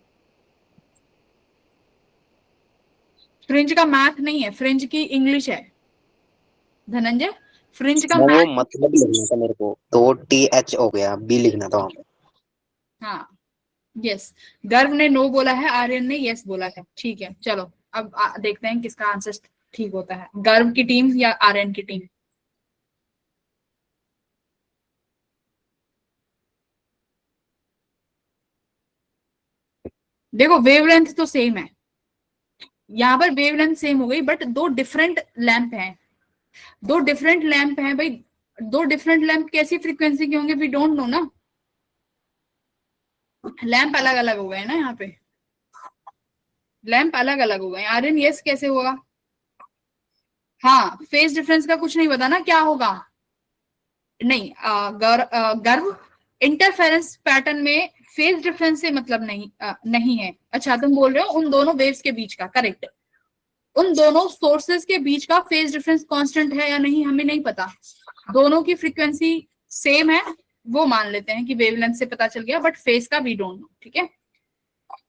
फ्रिंज का मैथ नहीं है, फ्रिंज की इंग्लिश है धनंजय। फ्रिंज का वो मैथ, मतलब लिखना था मेरे को, तो TH हो गया, B लिखना था वहां पे। हाँ यस। गर्व ने नो बोला है, आर्यन ने यस बोला है। ठीक है, चलो अब देखते हैं किसका आंसर ठीक होता है, गर्व की टीम या आर्यन की टीम। देखो वेवलेंथ तो सेम है, यहाँ पर वेवलेंथ सेम हो गई, बट दो डिफरेंट लैंप हैं। दो डिफरेंट लैंप हैं भाई, दो डिफरेंट लैंप कैसी फ्रीक्वेंसी के होंगे, वी डोंट नो ना। लैंप अलग अलग हो गए ना यहाँ पे, लैंप अलग अलग हो गए। आर्यन यस कैसे होगा? हाँ, फेज डिफरेंस का कुछ नहीं पता ना क्या होगा। नहीं गर्व, इंटरफेरेंस पैटर्न में फेज डिफरेंस से मतलब नहीं है। अच्छा तुम बोल रहे हो उन दोनों वेव्स के बीच का, करेक्ट। उन दोनों सोर्सेस के बीच का फेज डिफरेंस कांस्टेंट है या नहीं हमें नहीं पता। दोनों की फ्रीक्वेंसी सेम है, वो मान लेते हैं कि वेवलेंथ से पता चल गया, बट फेज का वी डोंट नो। ठीक है,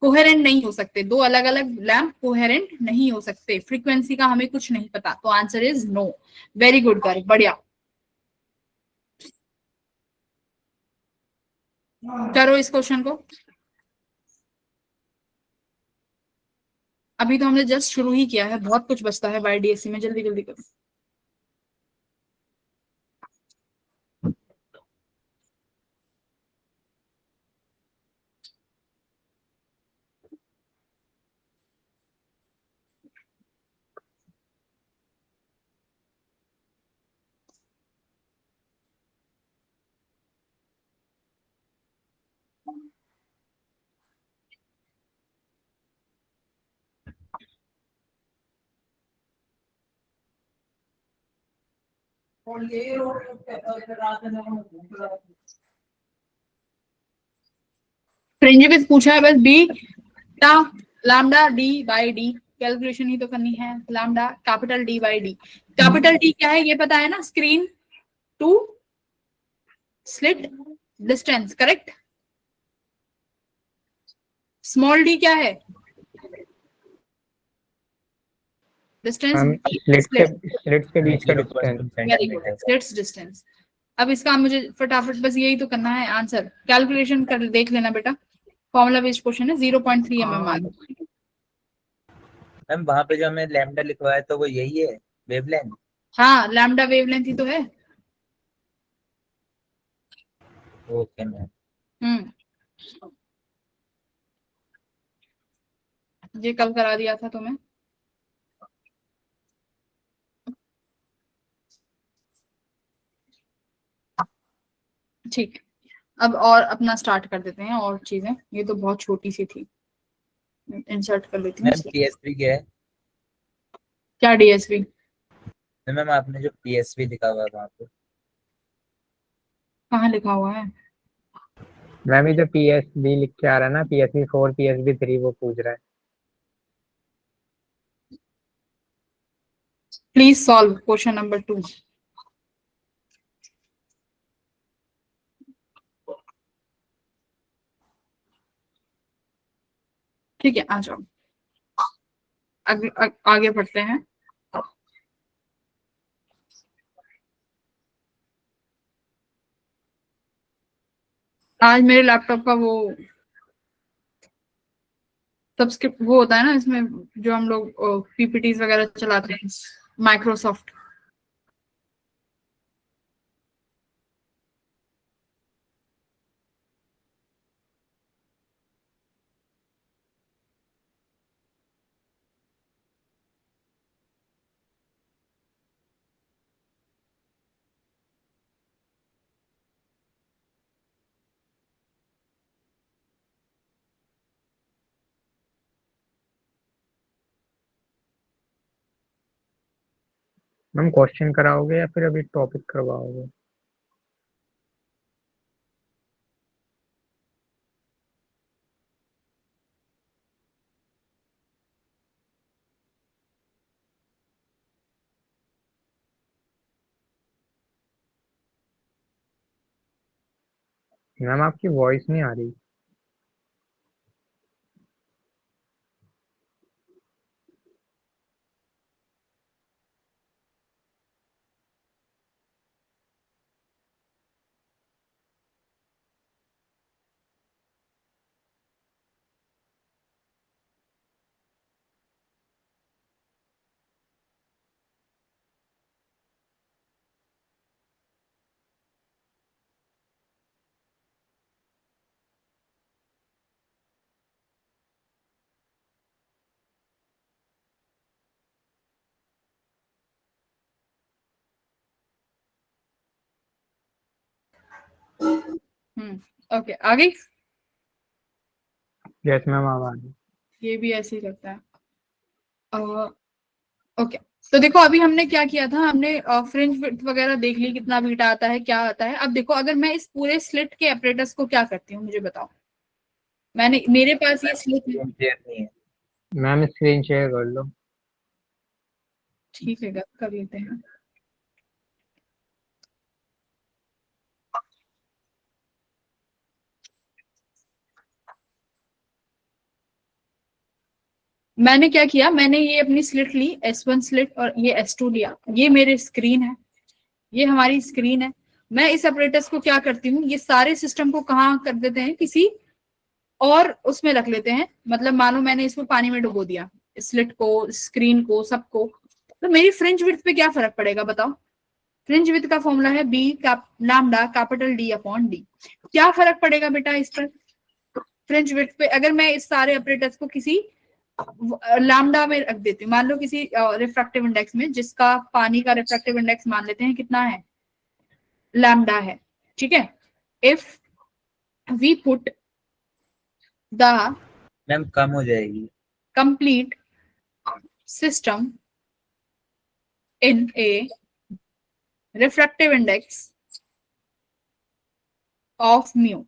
कोहेरेंट नहीं हो सकते, दो अलग अलग लैंप कोहेरेंट नहीं हो सकते, फ्रीक्वेंसी का हमें कुछ नहीं पता, तो answer is no. Very good कर, बढ़िया। करो इस क्वेश्चन को, अभी तो हमने जस्ट शुरू ही किया है, बहुत कुछ बचता है बाय डीएससी में, जल्दी जल्दी करो। फ्रिंज विथ पूछा है बस, beta lambda D by D, calculation ही तो करनी है। Lambda capital D by D, capital D क्या है ये पता है ना, screen to slit distance, correct. Small D क्या है? डिस्टेंस, स्लिट्स के बीच का distance. Very good, slits distance. अब इसका मुझे फटाफट बस यही तो करना है आंसर, कैलकुलेशन कर देख लेना बेटा। फॉर्मूला बेस्ड क्वेश्चन है, 0.3 mm। मैम वहां पे जो हमें लैम्डा लिखवाया तो वो यही है वेवलेंथ? हाँ लैम्डा वेवलेंथ ही तो है। Okay ma'am. ये कल करा दिया था तुम्हें। ठीक है, अब और अपना स्टार्ट कर देते हैं और चीजें, ये तो बहुत छोटी सी थी, इंसर्ट कर लेती हूँ। मैम डीएसपी क्या है? क्या डीएसपी? मैम आपने जो PSV लिखा हुआ है वहाँ पे, कहाँ लिखा हुआ है? मैम ये जो PSB लिख के आ रहा है ना, PSB 4 PSB 3 वो पूछ रहा है। Please solve question number 2। ठीक है, आ जाओ, आगे बढ़ते हैं। आज मेरे लैपटॉप का वो सब्सक्रिप्ट वो होता है ना, इसमें जो हम लोग PPTs वगैरह चलाते हैं, माइक्रोसॉफ्ट। मैम क्वेश्चन कराओगे या फिर अभी टॉपिक करवाओगे? मैम आपकी वॉइस नहीं आ रही। ओके, आगे। यस मैम आप आ रही। ये भी ऐसे ही लगता है। ओके, तो देखो अभी हमने क्या किया था, हमने फ्रिंज विड्थ वगैरह देख ली, कितना बीटा आता है, क्या आता है। अब देखो अगर मैं इस पूरे स्लिट के ऑपरेटर्स को क्या करती हूँ, मुझे बताओ। मेरे पास ये स्लिट है। क्लियर नहीं है। मैम स्क्रीन शेयर कर लो। ठीक है, कर लेते हैं। मैंने क्या किया, मैंने ये अपनी स्लिट ली, S1 स्लिट, और ये S2 लिया। ये मेरे स्क्रीन है, ये हमारी स्क्रीन है। मैं इस ऑपरेटर्स को क्या करती हूँ, ये सारे सिस्टम को कहाँ कर देते हैं, किसी और उसमें रख लेते हैं। मतलब मानो मैंने इसको पानी में डुबो दिया, स्लिट को, स्क्रीन को, सबको। तो मेरी फ्रिंज विड्थ पे क्या फर्क पड़ेगा बताओ। फ्रिंज विड्थ का फॉर्मूला है B lambda capital D upon D। क्या फर्क पड़ेगा बेटा इस पर, फ्रिंज विड्थ पे? अगर मैं इस सारे ऑपरेटर्स को किसी लैम्डा में रख देती हूँ, मान लो किसी रिफ्रैक्टिव इंडेक्स में, जिसका पानी का रिफ्रैक्टिव इंडेक्स मान लेते हैं कितना है, लैम्डा है, ठीक है। If we put the ma'am कम हो जाएगी। complete system in a refractive index of mu,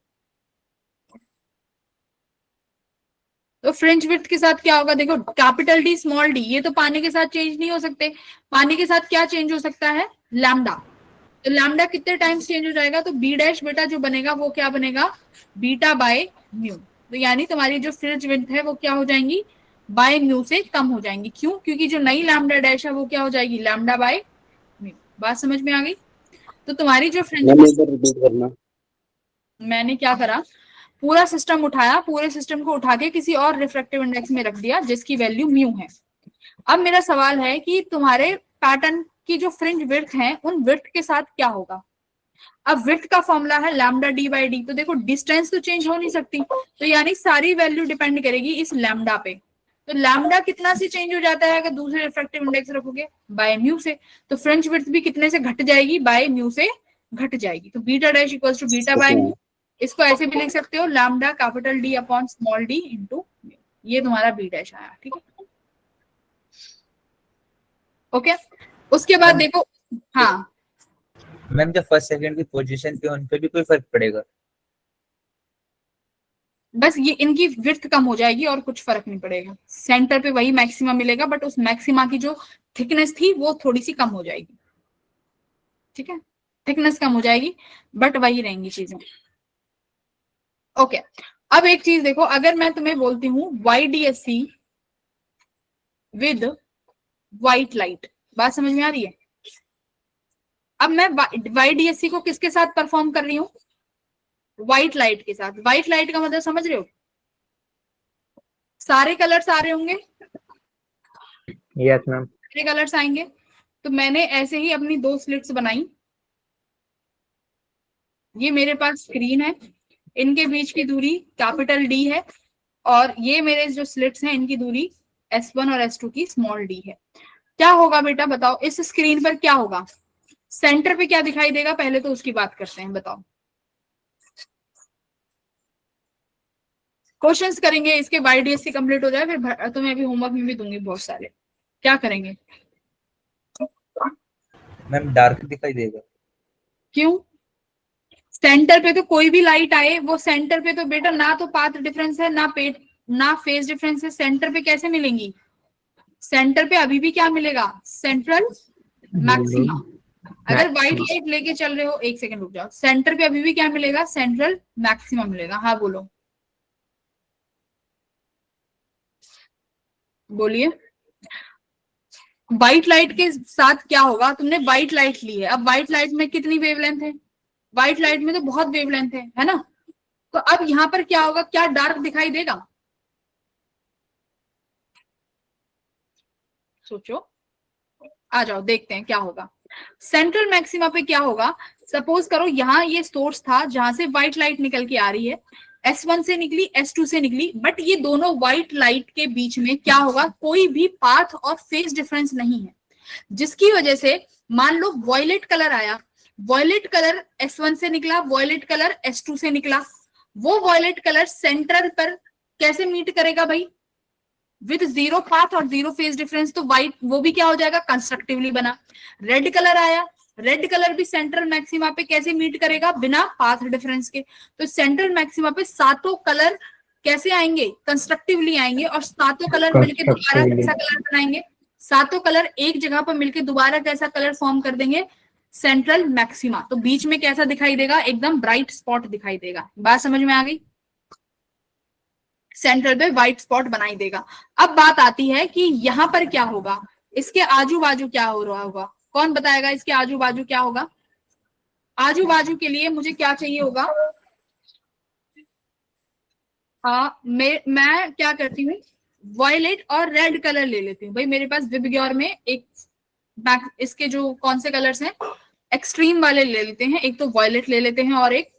तो फ्रिंज विड्थ के साथ क्या होगा, देखो कैपिटल D स्मॉल d, ये तो पानी के साथ चेंज नहीं हो सकते। पानी के साथ क्या चेंज हो सकता है, लैम्डा। तो लैम्डा कितने टाइम्स चेंज हो जाएगा, तो B डैश बेटा जो बनेगा वो क्या बनेगा, बीटा बाय म्यू। तो यानी तुम्हारी जो फ्रिंज विड्थ है वो क्या हो जाएंगी, बाय म्यू से कम हो जाएंगी। क्यों, क्योंकि जो नई लैम्डा डैश है वो क्या हो जाएगी, लैम्डा बाय म्यू। बात समझ में आ गई। तो तुम्हारी जो फ्रिंज, रिपीट करना। मैंने क्या करा, पूरा सिस्टम उठाया, पूरे सिस्टम को उठा के किसी और रिफ्रैक्टिव इंडेक्स में रख दिया जिसकी वैल्यू म्यू है। अब मेरा सवाल है कि तुम्हारे पैटर्न की जो फ्रिंज विड्थ है उन विड्थ के साथ क्या होगा। अब विड्थ का फॉर्मूला है लैम्डा D बाई डी। तो देखो डिस्टेंस तो चेंज हो नहीं सकती, तो यानी सारी वैल्यू डिपेंड करेगी इस लैम्डा पे। तो लैम्डा कितना से चेंज हो जाता है अगर दूसरे रिफ्रैक्टिव इंडेक्स रखोगे, बाय म्यू से। तो फ्रिंज विड्थ भी कितने से घट जाएगी, बाय म्यू से घट जाएगी। तो beta dash equals to beta by mu. इसको ऐसे भी लिख सकते हो, lambda capital D upon small d into mu. ये तुम्हारा बी डैश आया, ठीक है। ओके, उसके बाद मैम देखो, हाँ मैम जो फर्स्ट सेकंड की पोजीशन पे उन पे भी कोई फर्क पड़ेगा? बस ये इनकी विड्थ कम हो जाएगी और कुछ फर्क नहीं पड़ेगा। सेंटर पे वही मैक्सिमा मिलेगा, बट उस मैक्सिमा की जो थिकनेस थी वो थोड़ी सी कम हो जाएगी। ठीक है, थिकनेस कम हो जाएगी बट वही रहेंगी चीजें। ओके, अब एक चीज देखो, अगर मैं तुम्हें बोलती हूँ YDSC विद व्हाइट लाइट, बात समझ में आ रही है? अब मैं YDSC को किसके साथ परफॉर्म कर रही हूँ? व्हाइट लाइट के साथ। व्हाइट लाइट का मतलब समझ रहे हो? सारे कलर्स आ रहे होंगे, यस मैम। सारे कलर्स आएंगे। तो मैंने ऐसे ही अपनी 2 स्लिट्स बनाई। ये मेरे पास स्क्रीन है, इनके बीच की दूरी कैपिटल D है, और ये मेरे जो स्लिट्स हैं इनकी दूरी S1 और S2 की स्मॉल d है। क्या होगा बेटा बताओ, इस स्क्रीन पर क्या होगा? सेंटर पे क्या दिखाई देगा, पहले तो उसकी बात करते हैं, बताओ। क्वेश्चंस करेंगे इसके, YDSC कंप्लीट हो जाए फिर तुम्हें अभी होमवर्क में भी दूंगी बहुत सारे। क्या करेंगे? मैम डार्क दिखाई देगा। क्यों? सेंटर पे तो कोई भी लाइट आए, वो सेंटर पे तो बेटा ना तो पाथ डिफरेंस है ना फेज डिफरेंस है, सेंटर पे कैसे मिलेंगी? सेंटर पे अभी भी क्या मिलेगा? Central maxima. अगर व्हाइट लाइट लेके चल रहे हो, एक सेकंड रुक जाओ, सेंटर पे अभी भी क्या मिलेगा? सेंट्रल मैक्सिमा मिलेगा। हाँ बोलो, बोलिए। व्हाइट लाइट के साथ क्या होगा? तुमने व्हाइट लाइट ली है, अब व्हाइट लाइट में कितनी वेवलेंथ है? व्हाइट लाइट में तो बहुत वेवलेंथ है ना? तो अब यहाँ पर क्या होगा? क्या डार्क दिखाई देगा? सोचो, आ जाओ देखते हैं क्या होगा। सेंट्रल मैक्सिमा पे क्या होगा? सपोज करो यहाँ ये सोर्स था जहां से व्हाइट लाइट निकल के आ रही है, S1 से निकली, S2 से निकली, बट ये दोनों व्हाइट लाइट के बीच में क्या होगा? कोई भी पाथ और फेज डिफरेंस नहीं है, जिसकी वजह से मान लो वॉयलेट कलर आया, वॉयलेट कलर S1 से निकला, वॉयलेट कलर S2 से निकला, वो वॉयलेट कलर सेंटर पर कैसे मीट करेगा भाई? विद जीरो पाथ और जीरो फेज डिफरेंस, तो व्हाइट वो भी क्या हो जाएगा? कंस्ट्रक्टिवली बना। रेड कलर आया, रेड कलर भी सेंट्रल मैक्सिमा पे कैसे मीट करेगा? बिना पाथ डिफरेंस के। तो सेंट्रल मैक्सिमा पे सातों कलर कैसे आएंगे? कंस्ट्रक्टिवली आएंगे, और सातों कलर मिलके दोबारा कैसा कलर बनाएंगे? सातों कलर एक जगह पर मिलके दोबारा कैसा कलर फॉर्म कर देंगे? Central maxima. तो बीच में कैसा दिखाई देगा? एकदम ब्राइट स्पॉट दिखाई देगा। बात समझ में आ गई? सेंटर पे व्हाइट स्पॉट बनाई देगा। अब बात आती है कि यहाँ पर क्या होगा, इसके आजू बाजू क्या हो रहा होगा? कौन बताएगा इसके आजू बाजू क्या होगा? आजू बाजू के लिए मुझे क्या चाहिए होगा? मैं क्या करती हूँ, वॉयलेट और रेड कलर ले लेती हूँ। भाई मेरे पास विबग्योर में एक इसके जो कौन से कलर्स हैं, एक्सट्रीम वाले ले लेते हैं। एक तो वॉयलेट ले लेते हैं और एक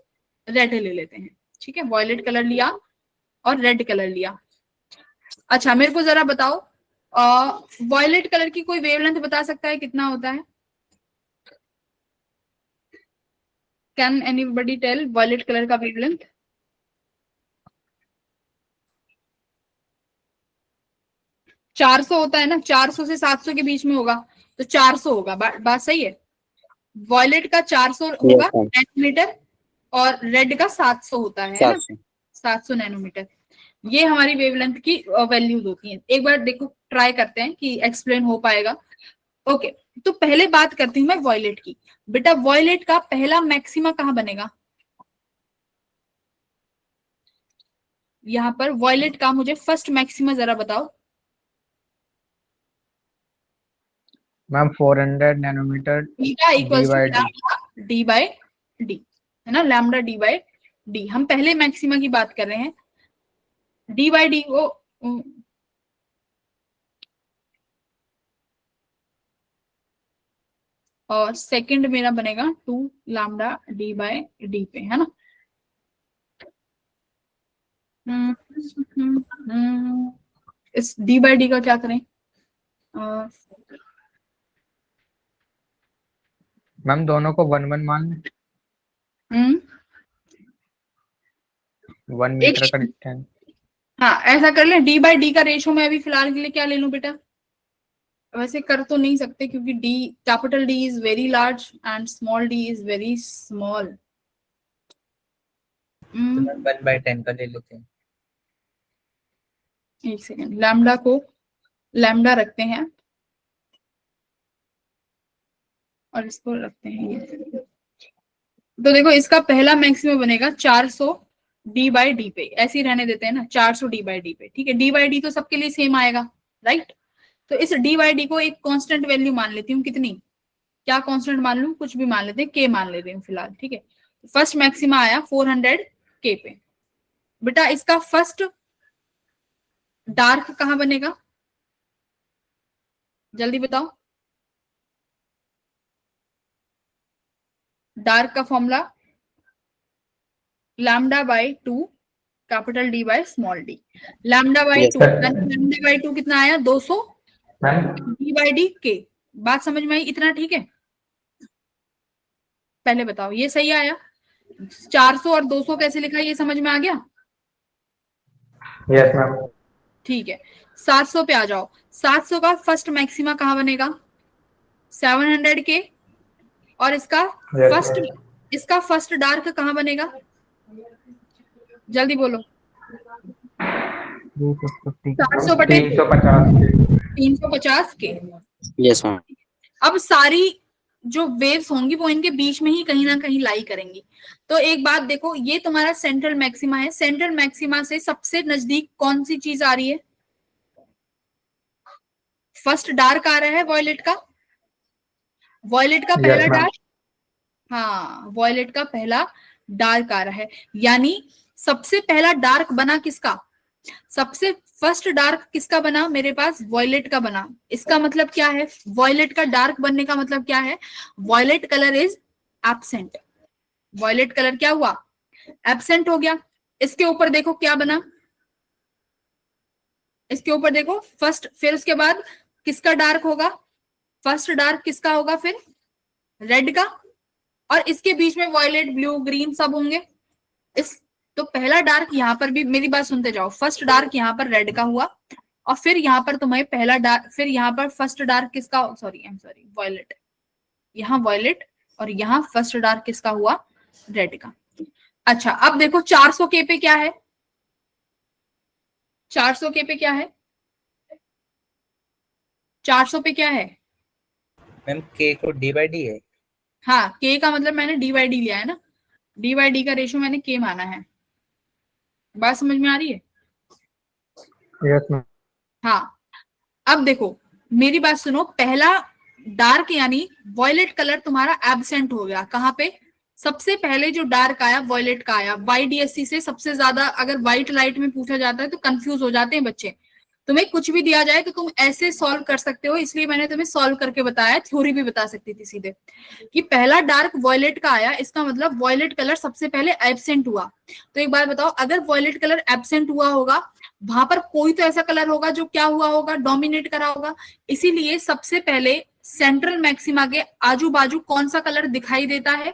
रेड ले लेते हैं। ठीक है, वॉयलेट कलर लिया और रेड कलर लिया। अच्छा मेरे को जरा बताओ, वॉयलेट कलर की कोई वेवलेंथ बता सकता है कितना होता है? Can anybody tell violet colour का वेवलेंथ? चार 400 होता है ना, 400 से 700 के बीच में होगा, तो 400 होगा। बात सही है। वॉयलेट का 400 होगा नैनोमीटर और रेड का 700 होता है ना, 700 नैनोमीटर। ये हमारी वेवलेंथ की वैल्यूज होती हैं। एक बार देखो ट्राई करते हैं कि एक्सप्लेन हो पाएगा। ओके, तो पहले बात करती हूँ मैं वॉयलेट की। बेटा वॉयलेट का पहला मैक्सिमा कहाँ बनेगा? यहाँ पर वॉयलेट का मुझे फर्स्ट मैक्सिमा जरा बताओ। Ma'am 400 nanometre theta equals to D/D। Lambda D by D, है ना, लैम्डा डी बाय डी। हम पहले मैक्सिमा की बात कर रहे हैं। डी बाय डी को और सेकंड मेरा बनेगा 2 लैम्डा डी बाय डी पे, है ना। इस डी बाय डी का क्या करें? मैम दोनों को 1 मान लें, 1 मीटर का डिस्टेंस। हाँ ऐसा कर ले, डी बाय डी का रेशो में अभी फिलहाल के लिए क्या ले लूं बेटा? वैसे कर तो नहीं सकते क्योंकि D, capital D is very large and small D is very small. तो मैम 1/10 का ले लेते हैं। एक सेकेंड, लैम्डा को लैम्डा रखते हैं और इसको रखते हैं ये। तो देखो इसका पहला मैक्सिमम बनेगा 400 डी बाई डी पे, ऐसे ही रहने देते हैं ना, 400 डी बाई डी पे। ठीक है, डी बाई डी तो सबके लिए सेम आएगा, राइट। तो इस डी बाई डी को एक कांस्टेंट वैल्यू मान लेती हूँ, कितनी, क्या कांस्टेंट मान लूं, कुछ भी मान लेते हैं, के मान लेते हैं फिलहाल। ठीक है, फर्स्ट मैक्सिमा आया 400 के पे। बेटा इसका फर्स्ट डार्क कहां बनेगा, जल्दी बताओ। डार्क का formula lambda by 2 capital D by small D. Lambda by Yes, 2, sir. Lambda by 2 कितना आया, 200 मैम डी बाई डी के। बात समझ में आई, इतना ठीक है। पहले बताओ ये सही आया, 400 और 200 कैसे लिखा, ये समझ में आ गया। Yes ma'am. ठीक है, 700 पे आ जाओ। 700 का फर्स्ट मैक्सिमा कहाँ बनेगा, 700 के। और इसका Yes, फर्स्ट, ma'am. इसका फर्स्ट डार्क कहाँ बनेगा, जल्दी बोलो। 700 बटे 350 के। Yes ma'am. अब सारी जो वेव्स होंगी वो इनके बीच में ही कहीं ना कहीं लाई करेंगी। तो एक बात देखो, ये तुम्हारा सेंट्रल मैक्सिमा है, सेंट्रल मैक्सिमा से सबसे नजदीक कौन सी चीज आ रही है, फर्स्ट डार्क आ रहा है वॉयलेट का, वॉयलेट का पहला Yes, ma'am. डार्क, हाँ वॉयलेट का पहला डार्क आ रहा है। यानी सबसे पहला डार्क बना किसका, सबसे फर्स्ट डार्क किसका बना, मेरे पास वॉयलेट का बना। इसका मतलब क्या है, वॉयलेट का डार्क बनने का मतलब क्या है, violet colour is absent. Violet colour क्या हुआ, एब्सेंट हो गया। इसके ऊपर देखो क्या बना, इसके ऊपर देखो फर्स्ट, फिर उसके बाद किसका डार्क होगा, फर्स्ट डार्क किसका होगा, फिर रेड का, और इसके बीच में वॉयलेट ब्लू ग्रीन सब होंगे। इस तो पहला डार्क यहाँ पर भी, मेरी बात सुनते जाओ, फर्स्ट डार्क यहाँ पर रेड का हुआ, और फिर यहाँ पर तुम्हें पहला डार्क, फिर यहाँ पर फर्स्ट डार्क किसका, sorry I am sorry, violet, यहाँ वॉयलेट, और यहाँ फर्स्ट डार्क किसका हुआ, रेड का। अच्छा अब देखो 400 के पे क्या है, 400 के पे क्या है, 400 पे क्या है, मैम के को डी बाई डी है। हाँ के का मतलब मैंने डी बाई डी लिया है ना, डी बाई डी का रेशियो मैंने के माना है। बात समझ में आ रही है, यस मैम। हाँ। अब देखो मेरी बात सुनो, पहला डार्क यानी वॉयलेट कलर तुम्हारा एब्सेंट हो गया, कहाँ पे, सबसे पहले जो डार्क आया वॉयलेट का आया। YDSC से सबसे ज्यादा अगर व्हाइट लाइट में पूछा जाता है तो कंफ्यूज हो जाते हैं बच्चे। तुम्हें कुछ भी दिया जाए तो तुम ऐसे सॉल्व कर सकते हो, इसलिए मैंने तुम्हें सॉल्व करके बताया, थ्योरी भी बता सकती थी सीधे कि पहला डार्क वॉयलेट का आया, इसका मतलब वॉयलेट कलर सबसे पहले एब्सेंट हुआ। तो एक बार बताओ, अगर वॉयलेट कलर एब्सेंट हुआ होगा वहां पर कोई तो ऐसा कलर होगा जो क्या हुआ होगा, डोमिनेट करा होगा। इसीलिए सबसे पहले सेंट्रल मैक्सिमा के आजू बाजू कौन सा कलर दिखाई देता है,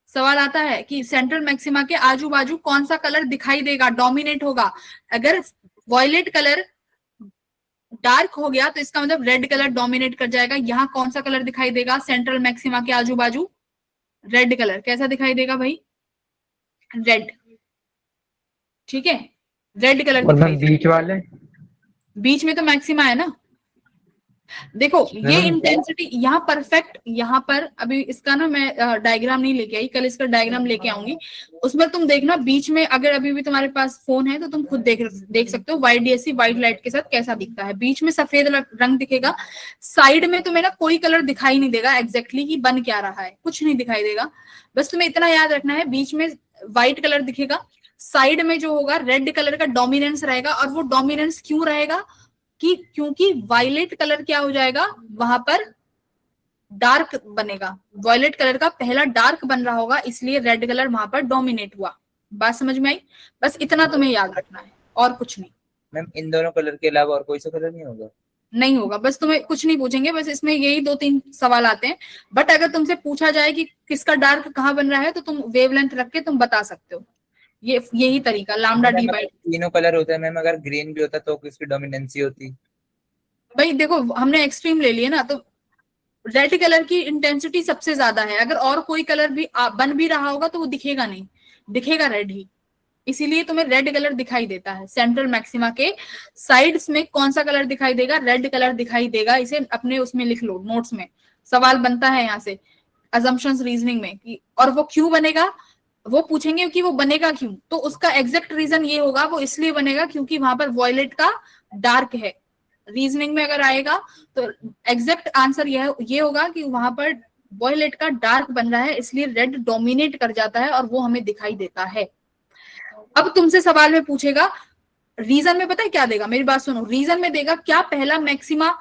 सवाल आता है कि सेंट्रल मैक्सिमा के आजू बाजू कौन सा कलर दिखाई देगा, डोमिनेट होगा। अगर वॉयलेट कलर डार्क हो गया तो इसका मतलब रेड कलर डोमिनेट कर जाएगा। यहाँ कौन सा कलर दिखाई देगा सेंट्रल मैक्सिमा के आजू बाजू, रेड कलर। कैसा दिखाई देगा भाई, रेड, ठीक है, रेड कलर दिखाई मतलब देगा। बीच वाले, बीच में तो मैक्सिमा है ना। देखो ये इंटेंसिटी यहाँ परफेक्ट, यहाँ पर अभी इसका ना मैं डायग्राम नहीं लेके आई, कल इसका डायग्राम लेके आऊंगी, उसमें तुम देखना बीच में, अगर अभी भी तुम्हारे पास फोन है तो तुम खुद देख सकते हो YDSC व्हाइट लाइट के साथ कैसा दिखता है। बीच में सफेद रंग दिखेगा, साइड में तुम्हें ना कोई कलर दिखाई नहीं देगा एग्जैक्टली कि बन क्या रहा है, कुछ नहीं दिखाई देगा। बस तुम्हें इतना याद रखना है, बीच में व्हाइट कलर दिखेगा, साइड में जो होगा रेड कलर का डोमिनेंस रहेगा। और वो डोमिनेंस क्यों रहेगा कि क्योंकि वायलेट कलर क्या हो जाएगा, वहां पर डार्क बनेगा, वायलेट कलर का पहला डार्क बन रहा होगा, इसलिए रेड कलर वहां पर डोमिनेट हुआ। बात समझ में आई, बस इतना तुम्हें याद रखना है और कुछ नहीं। मैम इन दोनों कलर के अलावा और कोई सा कलर नहीं होगा, नहीं होगा, बस तुम्हें कुछ नहीं पूछेंगे, बस इसमें यही 2-3 सवाल आते हैं। बट अगर तुमसे पूछा जाए कि किसका डार्क कहाँ बन रहा है तो तुम वेवलेंथ रख के तुम बता सकते हो। यही तरीका लैम्डा डी बाई। तीनों कलर होता है मैम, अगर ग्रीन भी होता तो किसकी डोमिनेंसी होती, भाई देखो हमने एक्सट्रीम ले लिया ना, तो रेड कलर की इंटेंसिटी सबसे ज्यादा है। अगर और कोई कलर भी बन भी रहा होगा तो वो दिखेगा नहीं, दिखेगा रेड ही। इसीलिए तुम्हें रेड कलर दिखाई देता है। सेंट्रल मैक्सिमा के साइड्स में कौन सा कलर दिखाई देगा? रेड कलर दिखाई देगा। इसे अपने उसमें लिख लो, नोट्स में। सवाल बनता है यहाँ से अजम्पशंस रीजनिंग में कि और वो क्यों बनेगा, वो पूछेंगे कि वो बनेगा क्यों, तो उसका एग्जैक्ट रीजन ये होगा वो इसलिए बनेगा क्योंकि वहां पर वॉयलेट का डार्क है। रीजनिंग में अगर आएगा तो एग्जैक्ट आंसर ये होगा कि वहां पर वॉयलेट का डार्क बन रहा है, इसलिए रेड डोमिनेट कर जाता है और वो हमें दिखाई देता है। अब तुमसे सवाल में पूछेगा रीजन में, पता है क्या देगा? मेरी बात सुनो, रीजन में देगा क्या पहला मैक्सिमा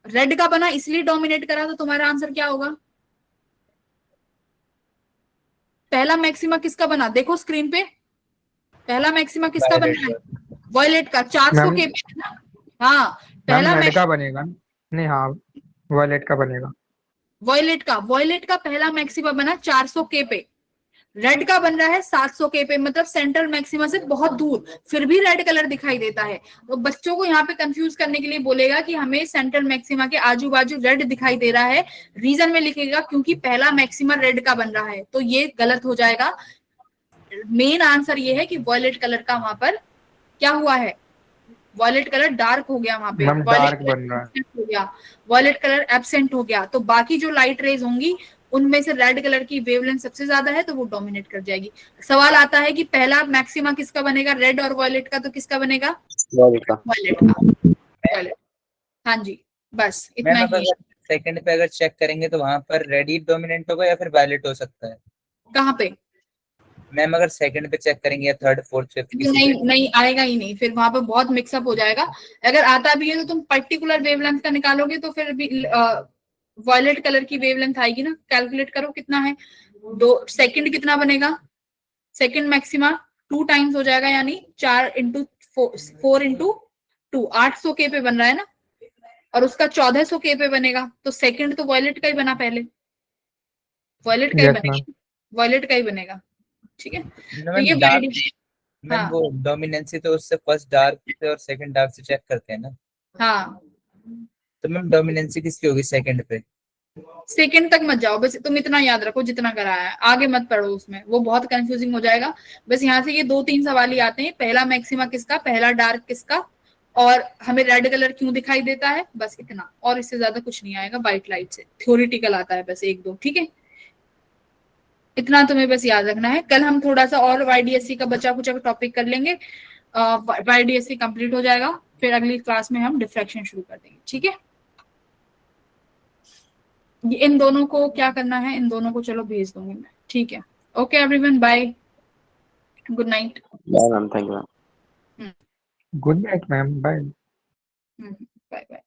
रेड का बना इसलिए डोमिनेट करा, तो तुम्हारा आंसर क्या होगा? पहला मैक्सिमा किसका बना? देखो स्क्रीन पे, पहला मैक्सिमा किसका बन रहा है? वॉयलेट का 400 के पे ना। हाँ मैम पहला रेड का बनेगा नहीं, हाँ वॉयलेट का बनेगा। वॉयलेट का पहला मैक्सिमा बना 400 के पे, रेड का बन रहा है 700 के पे, मतलब सेंट्रल मैक्सिमा से बहुत दूर, फिर भी रेड कलर दिखाई देता है। तो बच्चों को यहाँ पे कंफ्यूज करने के लिए बोलेगा कि हमें सेंट्रल मैक्सिमा के आजू बाजू रेड दिखाई दे रहा है, रीजन में लिखेगा क्योंकि पहला मैक्सिमा रेड का बन रहा है, तो ये गलत हो जाएगा। मेन आंसर ये है कि वॉयलेट कलर का वहां पर क्या हुआ है, वॉयलेट कलर डार्क हो गया वहां पे, मैम वॉयलेट डार्क कलर बन रहा है। absent हो गया, वॉयलेट कलर एब्सेंट हो गया। तो बाकी जो लाइट रेज होंगी उनमें से रेड कलर की वेवलेंथ सबसे ज्यादा है, तो वो डोमिनेट कर जाएगी। सवाल आता है कि पहला मैक्सिमा किसका बनेगा, रेड और वॉयलेट का, तो किसका बनेगा? वॉयलेट का। वॉयलेट का। वॉयलेट, हाँ जी, बस इतना मैम अब ही। अगर सेकंड पे अगर चेक करेंगे तो वहां पर रेड ही डोमिनेंट होगा या फिर वायलेट हो सकता है? कहाँ पे? मैम अगर सेकंड पे चेक करेंगे या थर्ड फोर्थ फिफ्थ किसी नहीं पे? नहीं आएगा ही नहीं, फिर वहां पे बहुत मिक्सअप हो जाएगा। अगर आता भी है तो तुम पर्टिकुलर वेवलेंथ का निकालोगे तो फिर भी वॉयलेट कलर की वेवलेंथ आएगी ना। कैलकुलेट करो कितना है, दो सेकंड कितना बनेगा, सेकंड मैक्सिमा 2 टाइम्स हो जाएगा, यानी 4 इंटू 4 इंटू 2, 800 के पे बन रहा है ना, और उसका 1400 के पे बनेगा, तो सेकंड तो वॉयलेट का ही बना पहले, वॉयलेट का ही यस मैम। बनेगा, वॉयलेट का ही बनेगा। ठीक है, तो ये मैम डार्क, आइडिया। मैम हाँ वो डोमिनेंसी तो उससे फर्स्ट डार्क से और सेकंड डार्क से चेक करते हैं ना, हाँ, तो मैम डोमिनेंसी किसकी होगी सेकंड पे? सेकंड तक मत जाओ, बस तुम इतना याद रखो जितना कराया है, आगे मत पढ़ो उसमें, वो बहुत कंफ्यूजिंग हो जाएगा। बस यहाँ से ये 2-3 सवाल ही आते हैं, पहला मैक्सिमा किसका, पहला डार्क किसका, और हमें रेड कलर क्यों दिखाई देता है, बस इतना, और इससे ज्यादा कुछ नहीं आएगा। वाइट लाइट से थ्योरेटिकल आता है बस 1-2, ठीक है, इतना तुम्हें बस याद रखना है। कल हम थोड़ा सा और YDSC का बचा कुचा टॉपिक कर लेंगे, YDSC कंप्लीट हो जाएगा, फिर अगली क्लास में हम डिफ्रैक्शन शुरू कर देंगे, ठीक है। इन दोनों को क्या करना है, इन दोनों को चलो भेज दूंगी मैं, ठीक है। Okay everyone, bye, good night. Bye ma'am, thank you ma'am. Good night ma'am, bye. Bye bye.